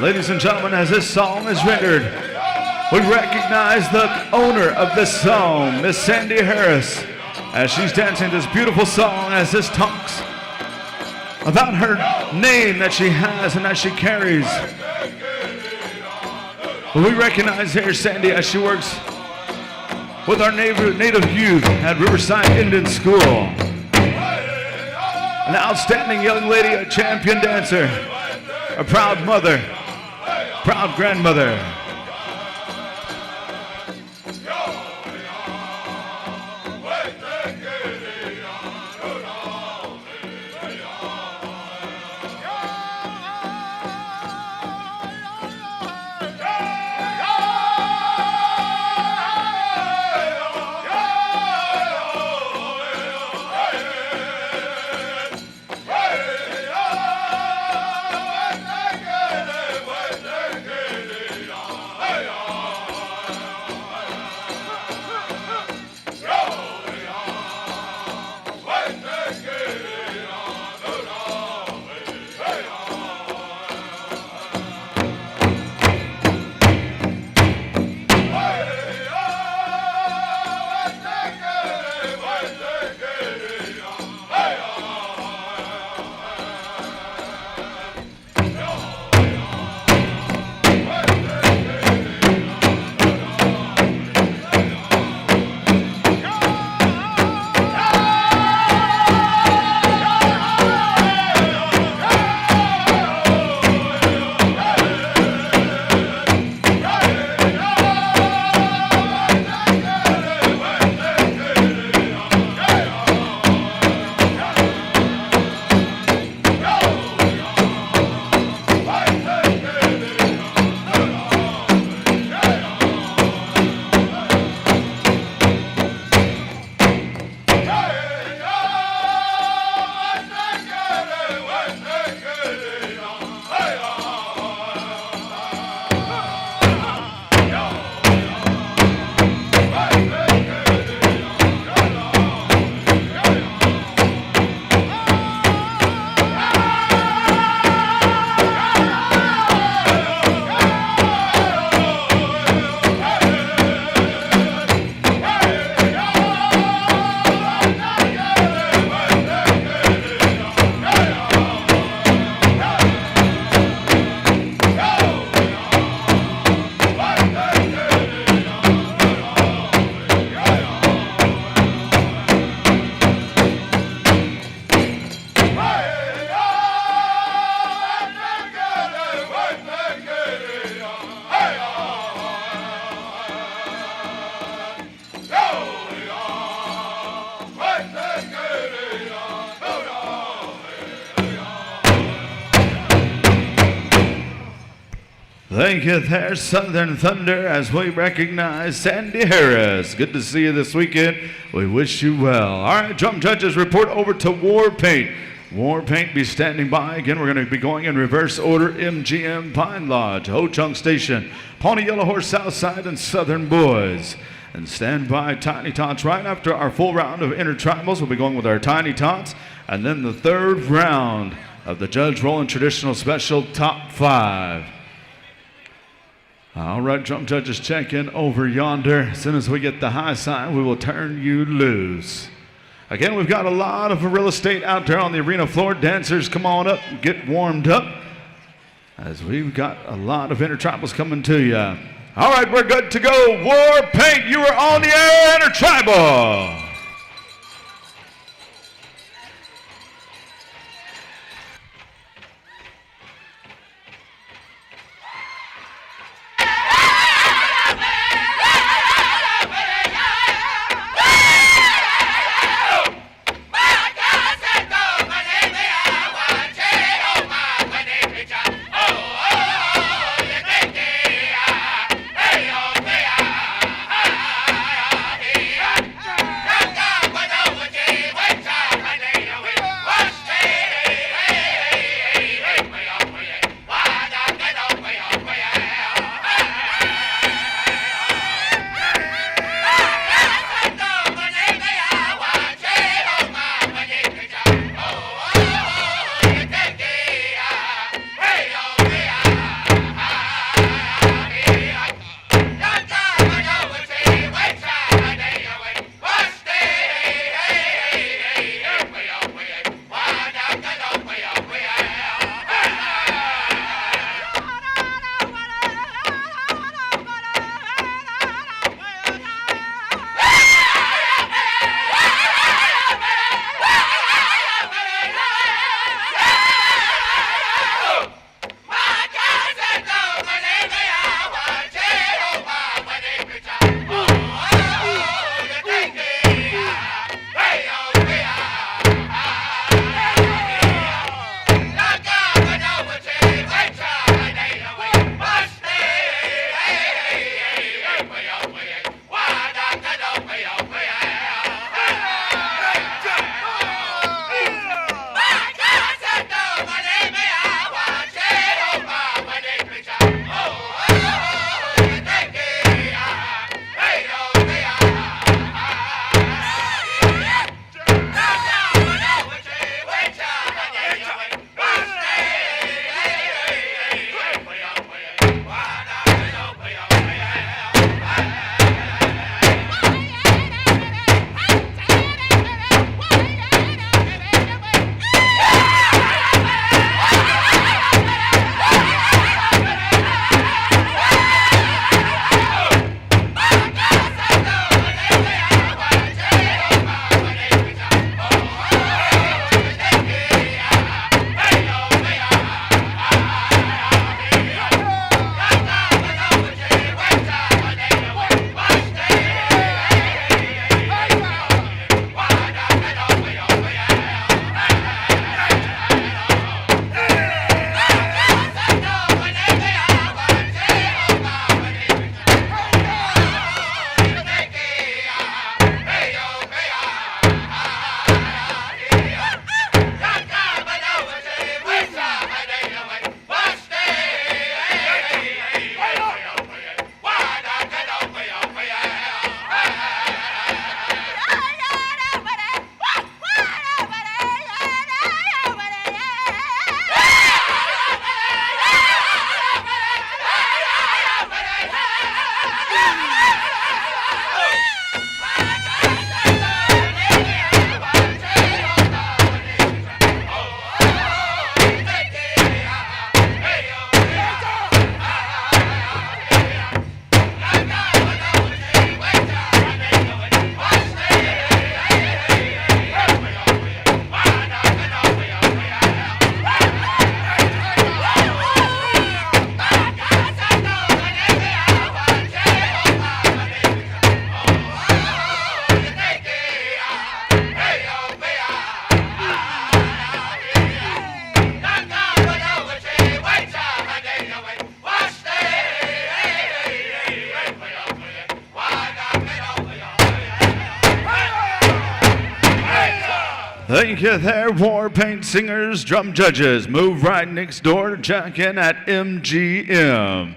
Ladies and gentlemen, as this song is rendered, we recognize the owner of this song, Miss Sandy Harris, as she's dancing this beautiful song, as this talks about her name that she has and that she carries. We recognize here Sandy as she works with our native youth at Riverside Indian School. An outstanding young lady, a champion dancer, a proud mother, proud grandmother. Thank you there, Southern Thunder, as we recognize Sandy Harris. Good to see you this weekend. We wish you well. All right, drum judges, report over to War Paint. War Paint be standing by. Again, we're going to be going in reverse order. MGM, Pine Lodge, Ho Chung Station, Pawnee Yellow Horse, Southside, and Southern Boys. And stand by, Tiny Tots. Right after our full round of intertribals, we'll be going with our Tiny Tots. And then the third round of the Judge Roland Traditional Special Top 5. All right, drum judges, check in over yonder. As soon as we get the high sign, we will turn you loose. Again, we've got a lot of real estate out there on the arena floor. Dancers, come on up, get warmed up, as we've got a lot of intertribals coming to you. All right, we're good to go. War Paint, you are on the air, intertribal. Yeah. Thank you there, war paint singers, drum judges. Move right next door to check in at MGM.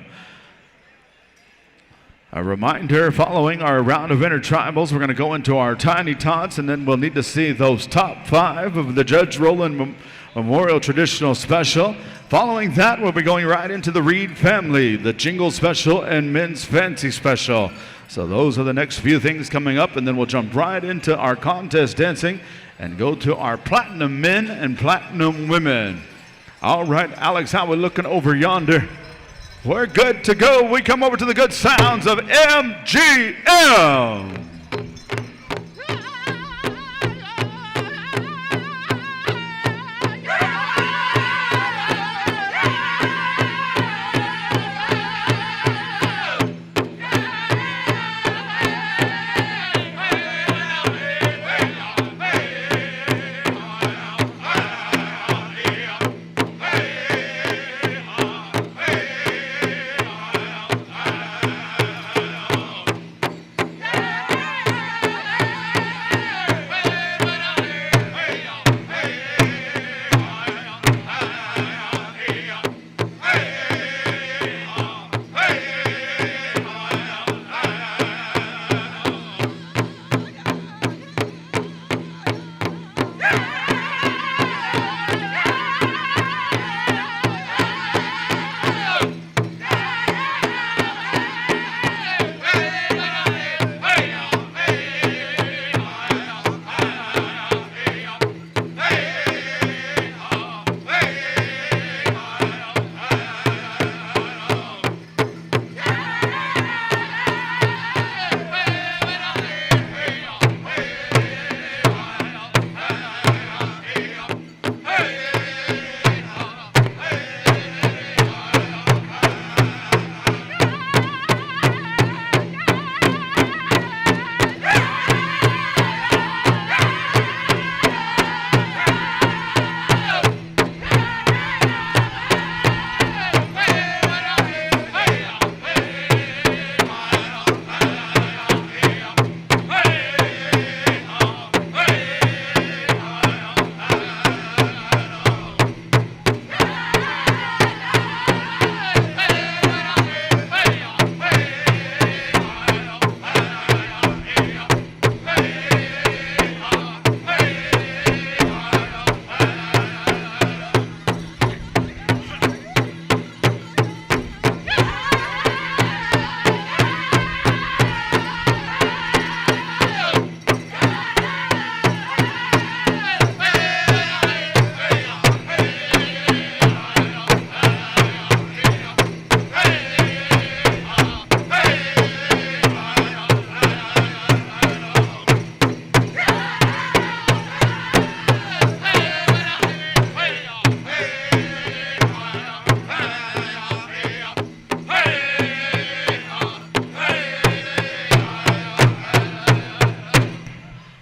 A reminder, following our round of intertribals, we're going to go into our tiny tots, and then we'll need to see those top 5 of the Judge Roland Memorial Traditional Special. Following that, we'll be going right into the Reed Family, the Jingle Special, and Men's Fancy Special. So those are the next few things coming up, and then we'll jump right into our contest dancing and go to our Platinum Men and Platinum Women. All right, Alex, how we looking over yonder? We're good to go. We come over to the good sounds of MGM.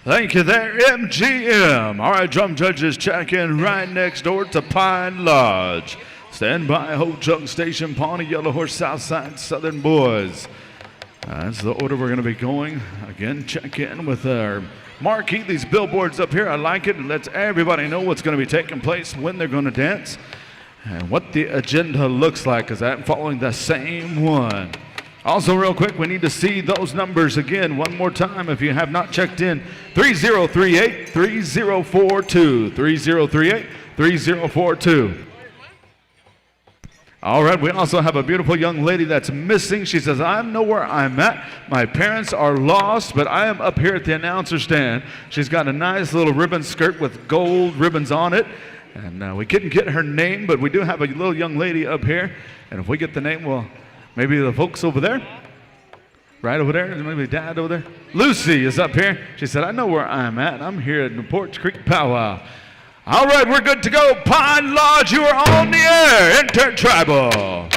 Thank you there, MGM. All right, drum judges, check in right next door to Pine Lodge. Stand by, Ho Chunk Station, Pawnee, Yellow Horse, Southside, Southern Boys. That's the order we're going to be going. Again, check in with our marquee, these billboards up here. I like it. It lets everybody know what's going to be taking place, when they're going to dance, and what the agenda looks like, because I'm following the same one. Also, real quick, we need to see those numbers again one more time if you have not checked in. 3038-3042. 3038-3042. All right, we also have a beautiful young lady that's missing. She says, I know where I'm at. My parents are lost, but I am up here at the announcer stand. She's got a nice little ribbon skirt with gold ribbons on it. And we couldn't get her name, but we do have a little young lady up here. And if we get the name, well, maybe the folks over there, right over there, maybe Dad over there. Lucy is up here. She said, I know where I'm at. I'm here at the Poarch Creek Pow Wow. All right, we're good to go. Pine Lodge, you are on the air. Intertribal.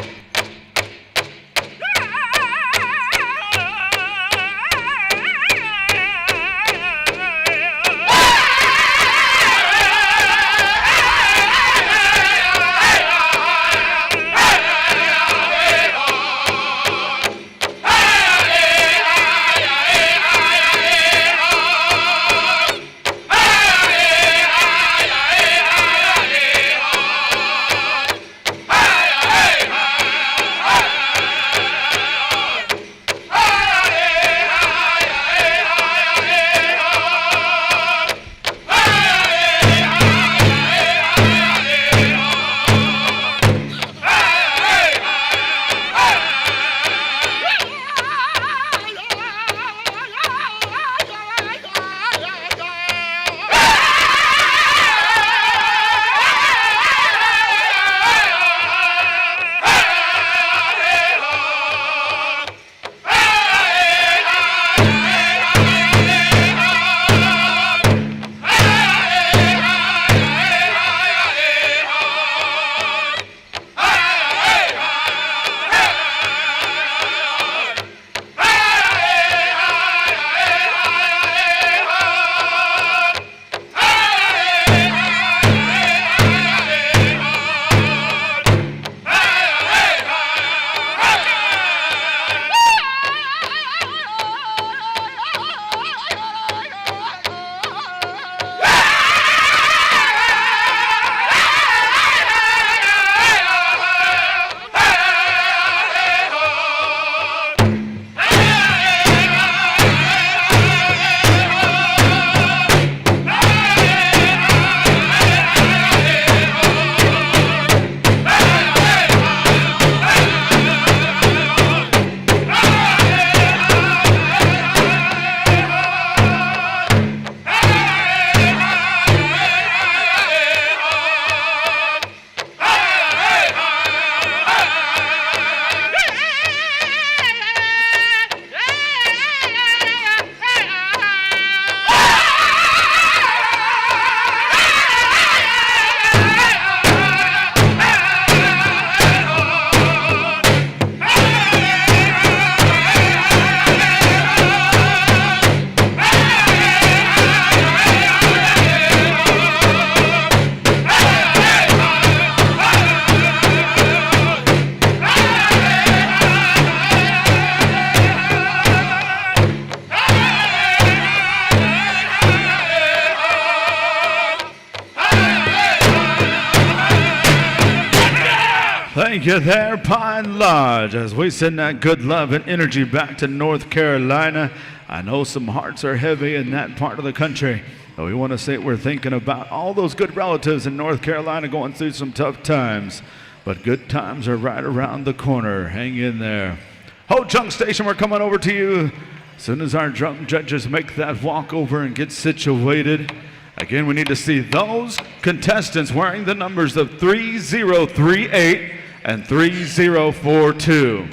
Thank you there, Pine Lodge, as we send that good love and energy back to North Carolina. I know some hearts are heavy in that part of the country. But we want to say we're thinking about all those good relatives in North Carolina going through some tough times. But good times are right around the corner. Hang in there. Ho-Chunk Station, we're coming over to you as soon as our drum judges make that walk over and get situated. Again, we need to see those contestants wearing the numbers of 3038 and 3042.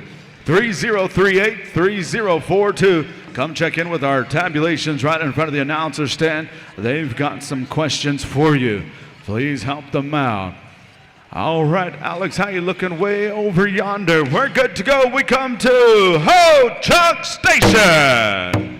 3038, 3042. Come check in with our tabulations right in front of the announcer stand. They've got some questions for you. Please help them out. All right, Alex, how you looking way over yonder? We're good to go. We come to Ho-Chunk Station.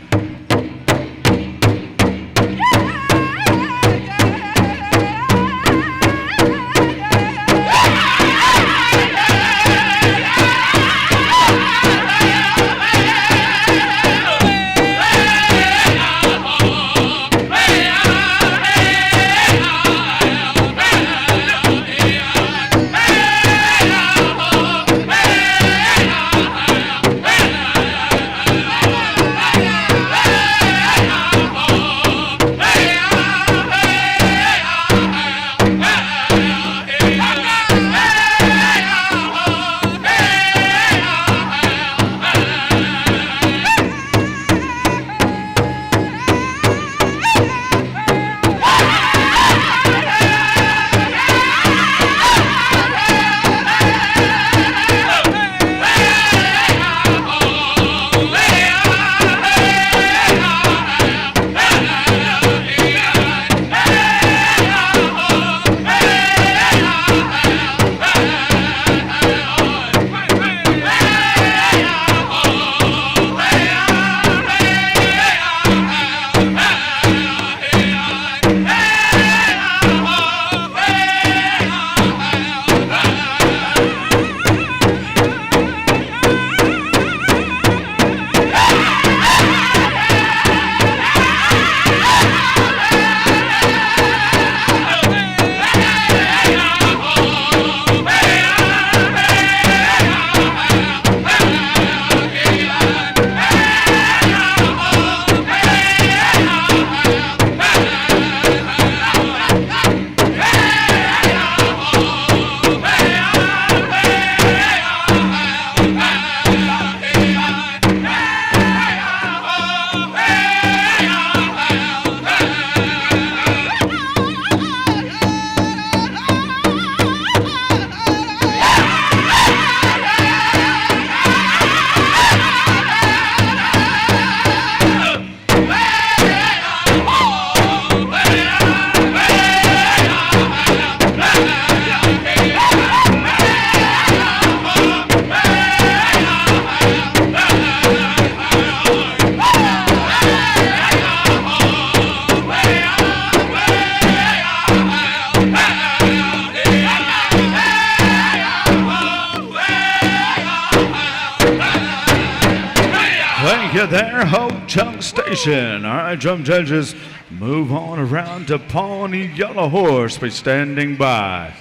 There, Ho-Chunk Station. All right, drum judges, move on around to Pawnee Yellow Horse. Be standing by.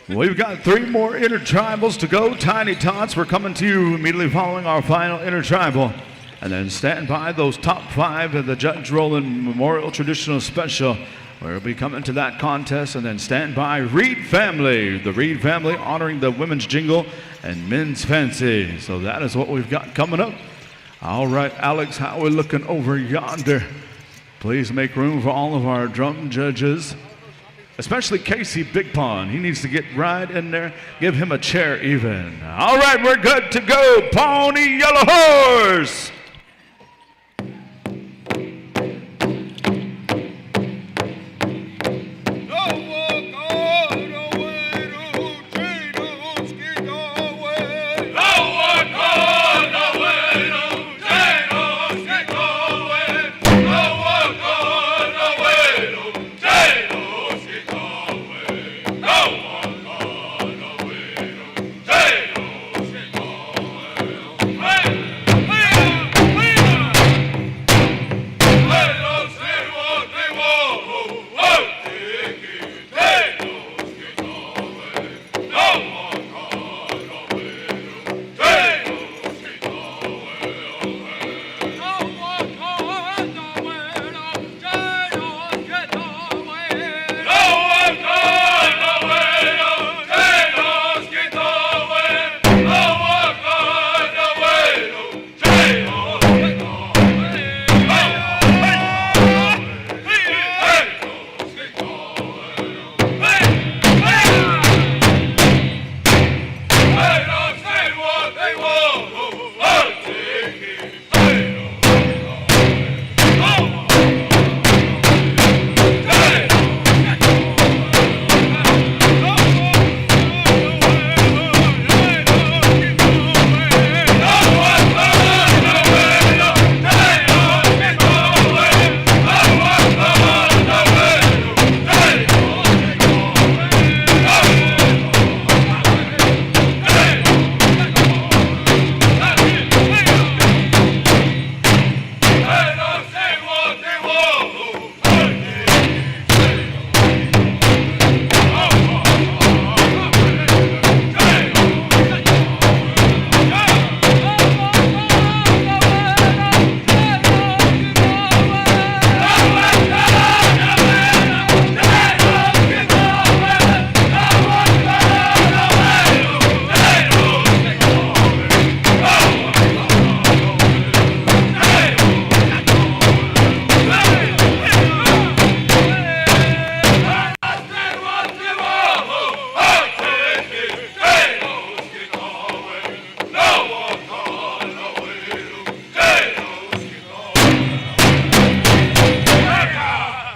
We've got 3 more intertribals to go. Tiny Tots, we're coming to you immediately following our final intertribal. And then stand by those top 5 of the Judge Rowland Memorial Traditional Special. We'll be coming to that contest. And then stand by Reed Family. The Reed Family honoring the Women's Jingle and Men's Fancy. So that is what we've got coming up. All right, Alex, how are we looking over yonder? Please make room for all of our drum judges, especially Casey Big Pond. He needs to get right in there. Give him a chair even. All right, we're good to go. Pawnee Yellow Horse.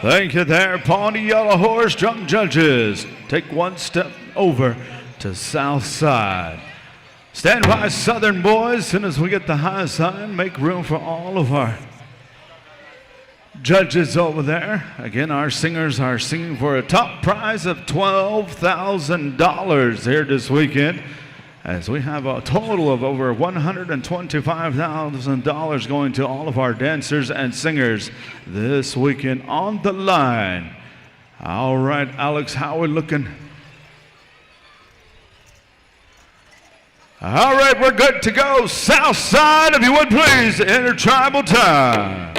Thank you there, Pawnee Yellow Horse drum judges. Take one step over to South Side. Stand by, Southern boys. As soon as we get the high sign, make room for all of our judges over there. Again, our singers are singing for a top prize of $12,000 here this weekend, as we have a total of over $125,000 going to all of our dancers and singers this weekend on the line. All right, Alex, how are we looking? All right, we're good to go. South Side, if you would please, intertribal time.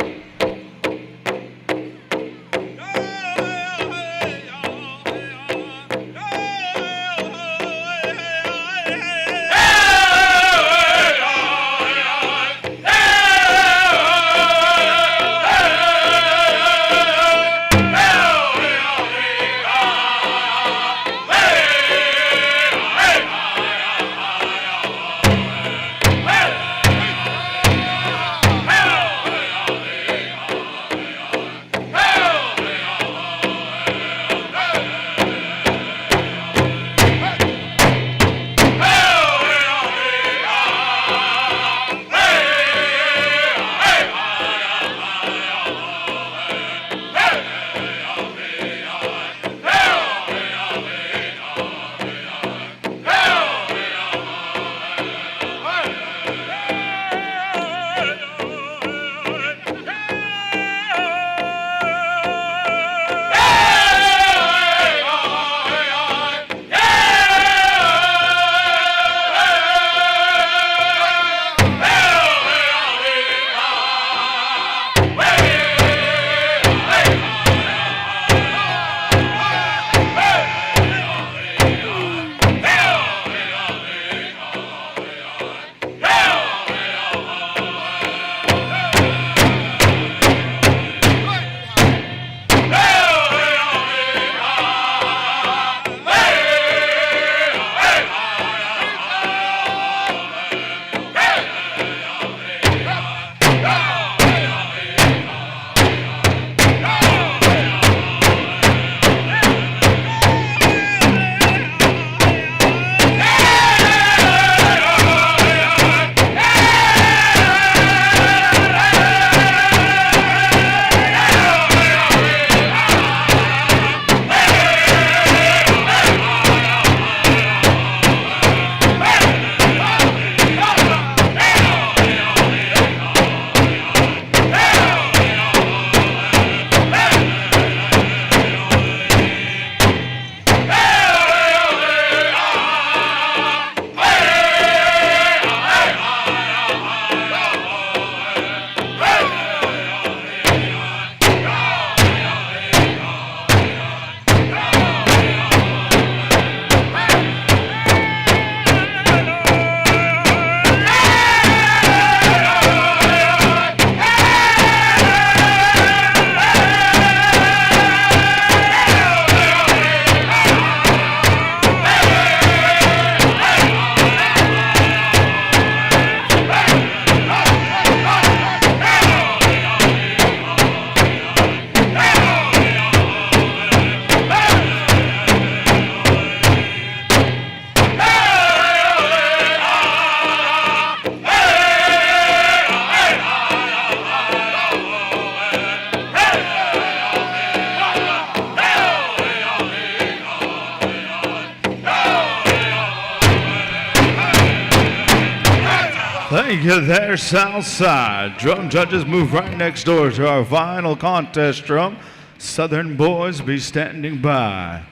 Thank you there, South Side. Drum judges, move right next door to our final contest drum. Southern boys be standing by.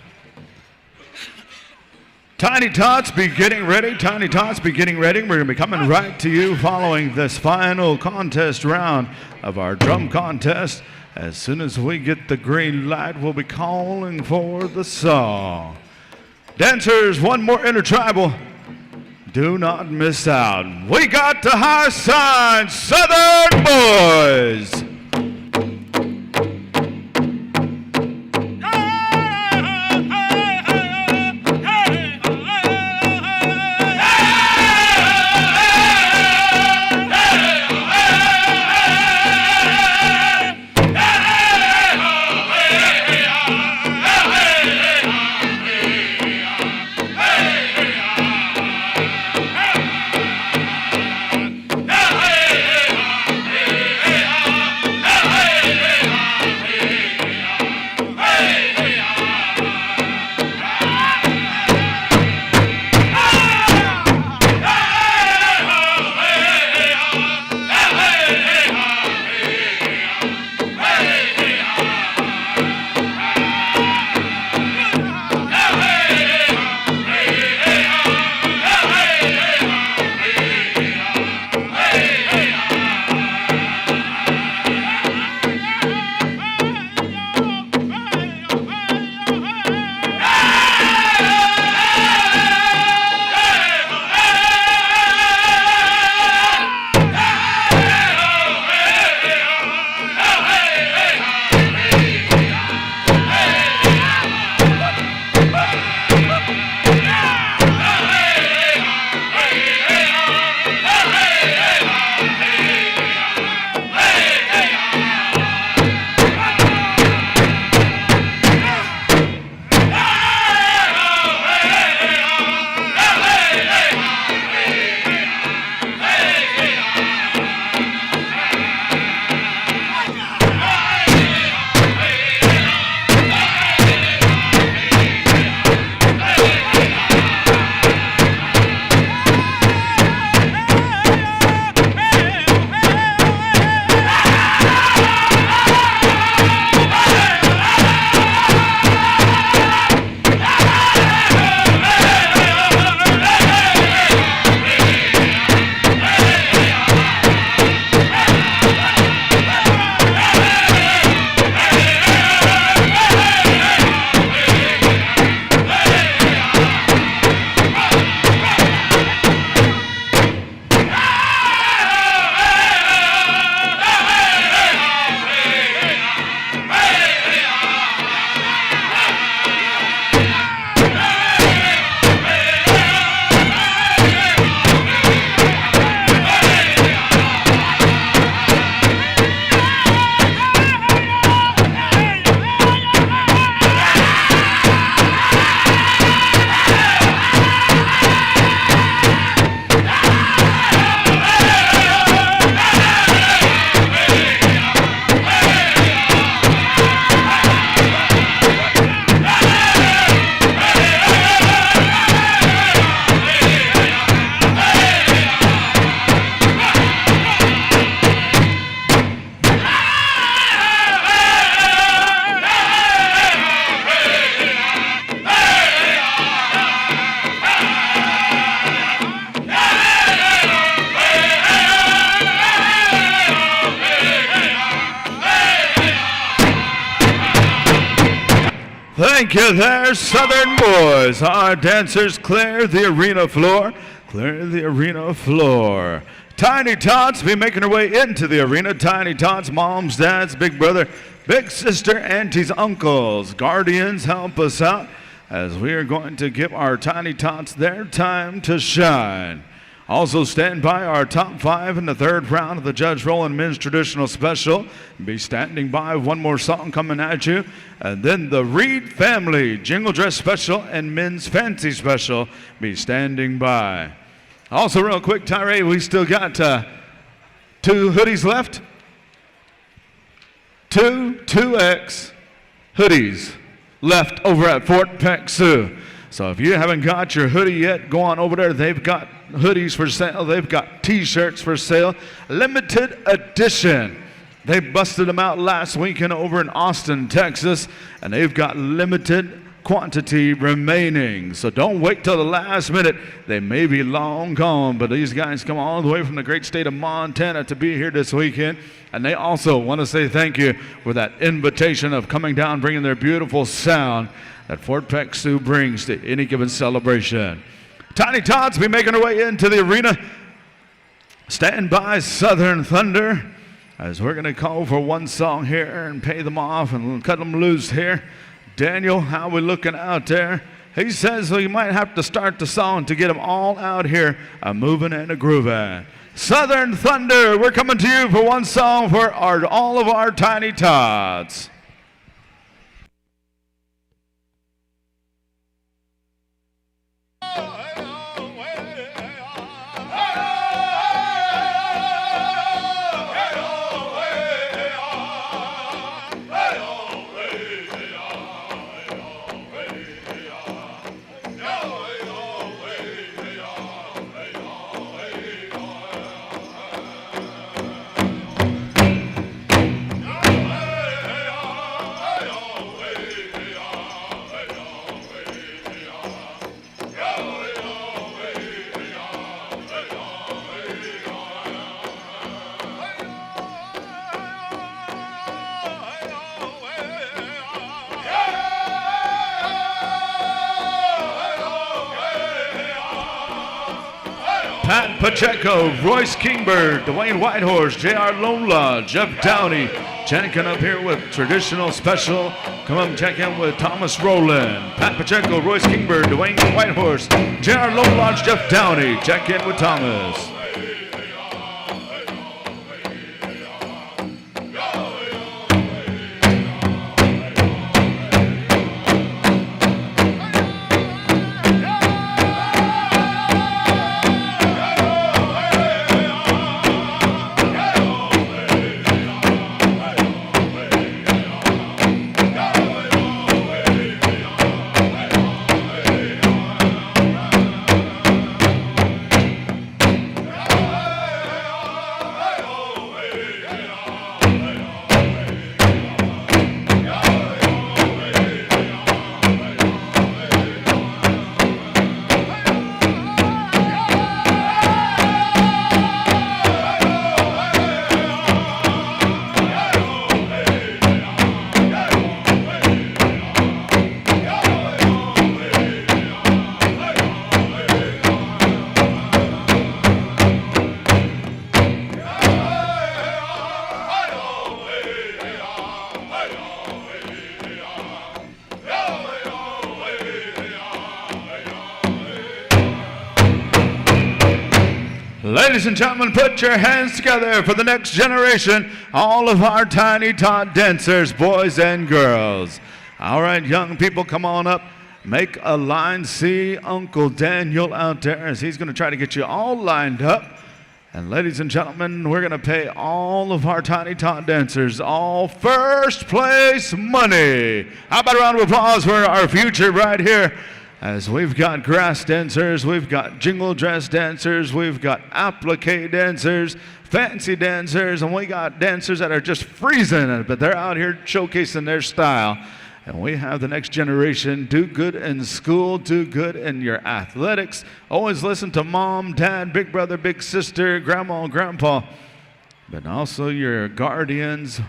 Tiny Tots, be getting ready. Tiny Tots, be getting ready. We're going to be coming right to you following this final contest round of our drum contest. As soon as we get the green light, we'll be calling for the song. Dancers, one more intertribal. Do not miss out. We got the high sign, Southern boys. Thank you there, Southern boys. Our dancers clear the arena floor. Clear the arena floor. Tiny tots be making their way into the arena. Tiny tots, moms, dads, big brother, big sister, aunties, uncles, guardians, help us out as we are going to give our tiny tots their time to shine. Also stand by our top 5 in the 3rd round of the Judge Roland Men's Traditional Special. Be standing by, one more song coming at you. And then the Reed Family Jingle Dress Special and Men's Fancy Special. Be standing by. Also real quick, Tyree, we still got 2 hoodies left. 2X hoodies left over at Fort Peck Sioux. So if you haven't got your hoodie yet, go on over there. They've got hoodies for sale. They've got T-shirts for sale. Limited edition. They busted them out last weekend over in Austin, Texas, and they've got limited quantity remaining. So don't wait till the last minute. They may be long gone, but these guys come all the way from the great state of Montana to be here this weekend. And they also want to say thank you for that invitation of coming down, bringing their beautiful sound that Fort Peck Sioux brings to any given celebration. Tiny Tots be making their way into the arena. Stand by, Southern Thunder, as we're going to call for one song here and pay them off and cut them loose here. Daniel, how we looking out there? He says we might have to start the song to get them all out here moving and a grooving. Southern Thunder, we're coming to you for one song for all of our Tiny Tots. Pat Pacheco, Royce Kingbird, Dwayne Whitehorse, J.R. Lola, Jeff Downey, checking up here with Traditional Special. Come up and check in with Thomas Rowland. Pat Pacheco, Royce Kingbird, Dwayne Whitehorse, J.R. Lola, Jeff Downey, check in with Thomas. Ladies and gentlemen, put your hands together for the next generation, all of our Tiny Tot dancers, boys and girls. All right, young people, come on up. Make a line. See Uncle Daniel out there as he's going to try to get you all lined up. And ladies and gentlemen, we're going to pay all of our Tiny Tot dancers all first place money. How about a round of applause for our future right here? As we've got grass dancers, we've got jingle dress dancers, we've got applique dancers, fancy dancers, and we got dancers that are just freezing, but they're out here showcasing their style. And we have the next generation. Do good in school, do good in your athletics. Always listen to mom, dad, big brother, big sister, grandma, grandpa, but also your guardians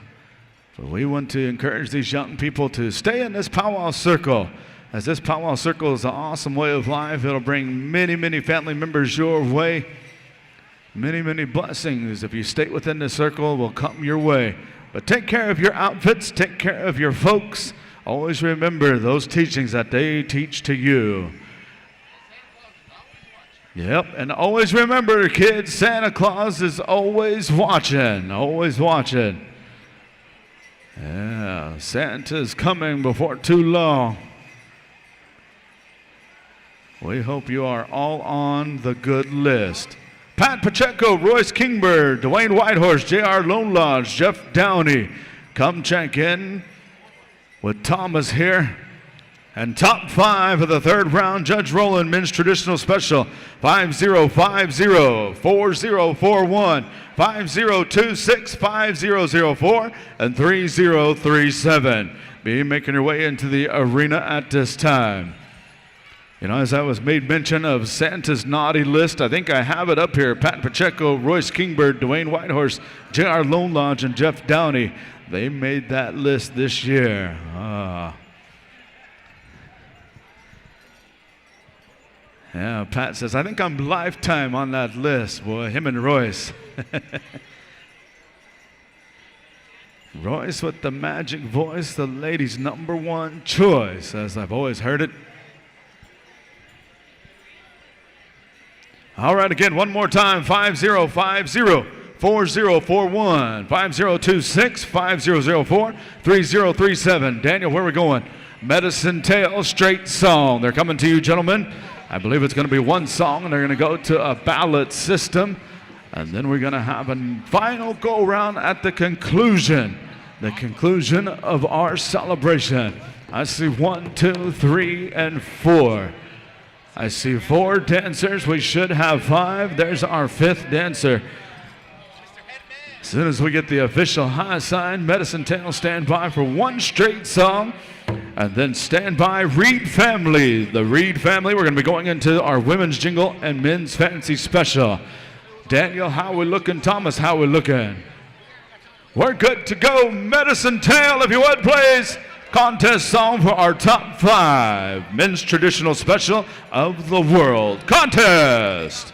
But we want to encourage these young people to stay in this powwow circle, as this powwow circle is an awesome way of life. It'll bring many, many family members your way. Many, many blessings, if you stay within the circle, will come your way. But take care of your outfits, take care of your folks. Always remember those teachings that they teach to you. Yep, and always remember, kids, Santa Claus is always watching, always watching. Yeah, Santa's coming before too long. We hope you are all on the good list. Pat Pacheco, Royce Kingbird, Dwayne Whitehorse, J.R. Lone Lodge, Jeff Downey. Come check in with Thomas here. And top 5 of the 3rd round, Judge Rowland Men's Traditional Special, 5050, 4041, 5026, 5004, and 3037. Be making your way into the arena at this time. You know, as I was made mention of Santa's naughty list, I think I have it up here. Pat Pacheco, Royce Kingbird, Dwayne Whitehorse, J.R. Lone Lodge, and Jeff Downey. They made that list this year. Yeah, Pat says, I think I'm lifetime on that list. Boy, him and Royce. Royce with the magic voice, the ladies' #1 choice, as I've always heard it. All right, again, one more time, 5050, 4041, 5026, 5004, 3037. Daniel, where are we going? Medicine Tail Straight Song. They're coming to you, gentlemen. I believe it's going to be one song, and they're going to go to a ballot system. And then we're going to have a final go-around at the conclusion of our celebration. I see 1, 2, 3, and 4. I see 4 dancers. We should have 5. There's our 5th dancer. As soon as we get the official high sign, Medicine Tail, stand by for one straight song. And then stand by, Reed Family. The Reed Family, we're going to be going into our women's jingle and men's fancy special. Daniel, how we looking? Thomas, how we looking? We're good to go. Medicine Tail, if you would, please. Contest song for our top 5 men's traditional special of the world. Contest.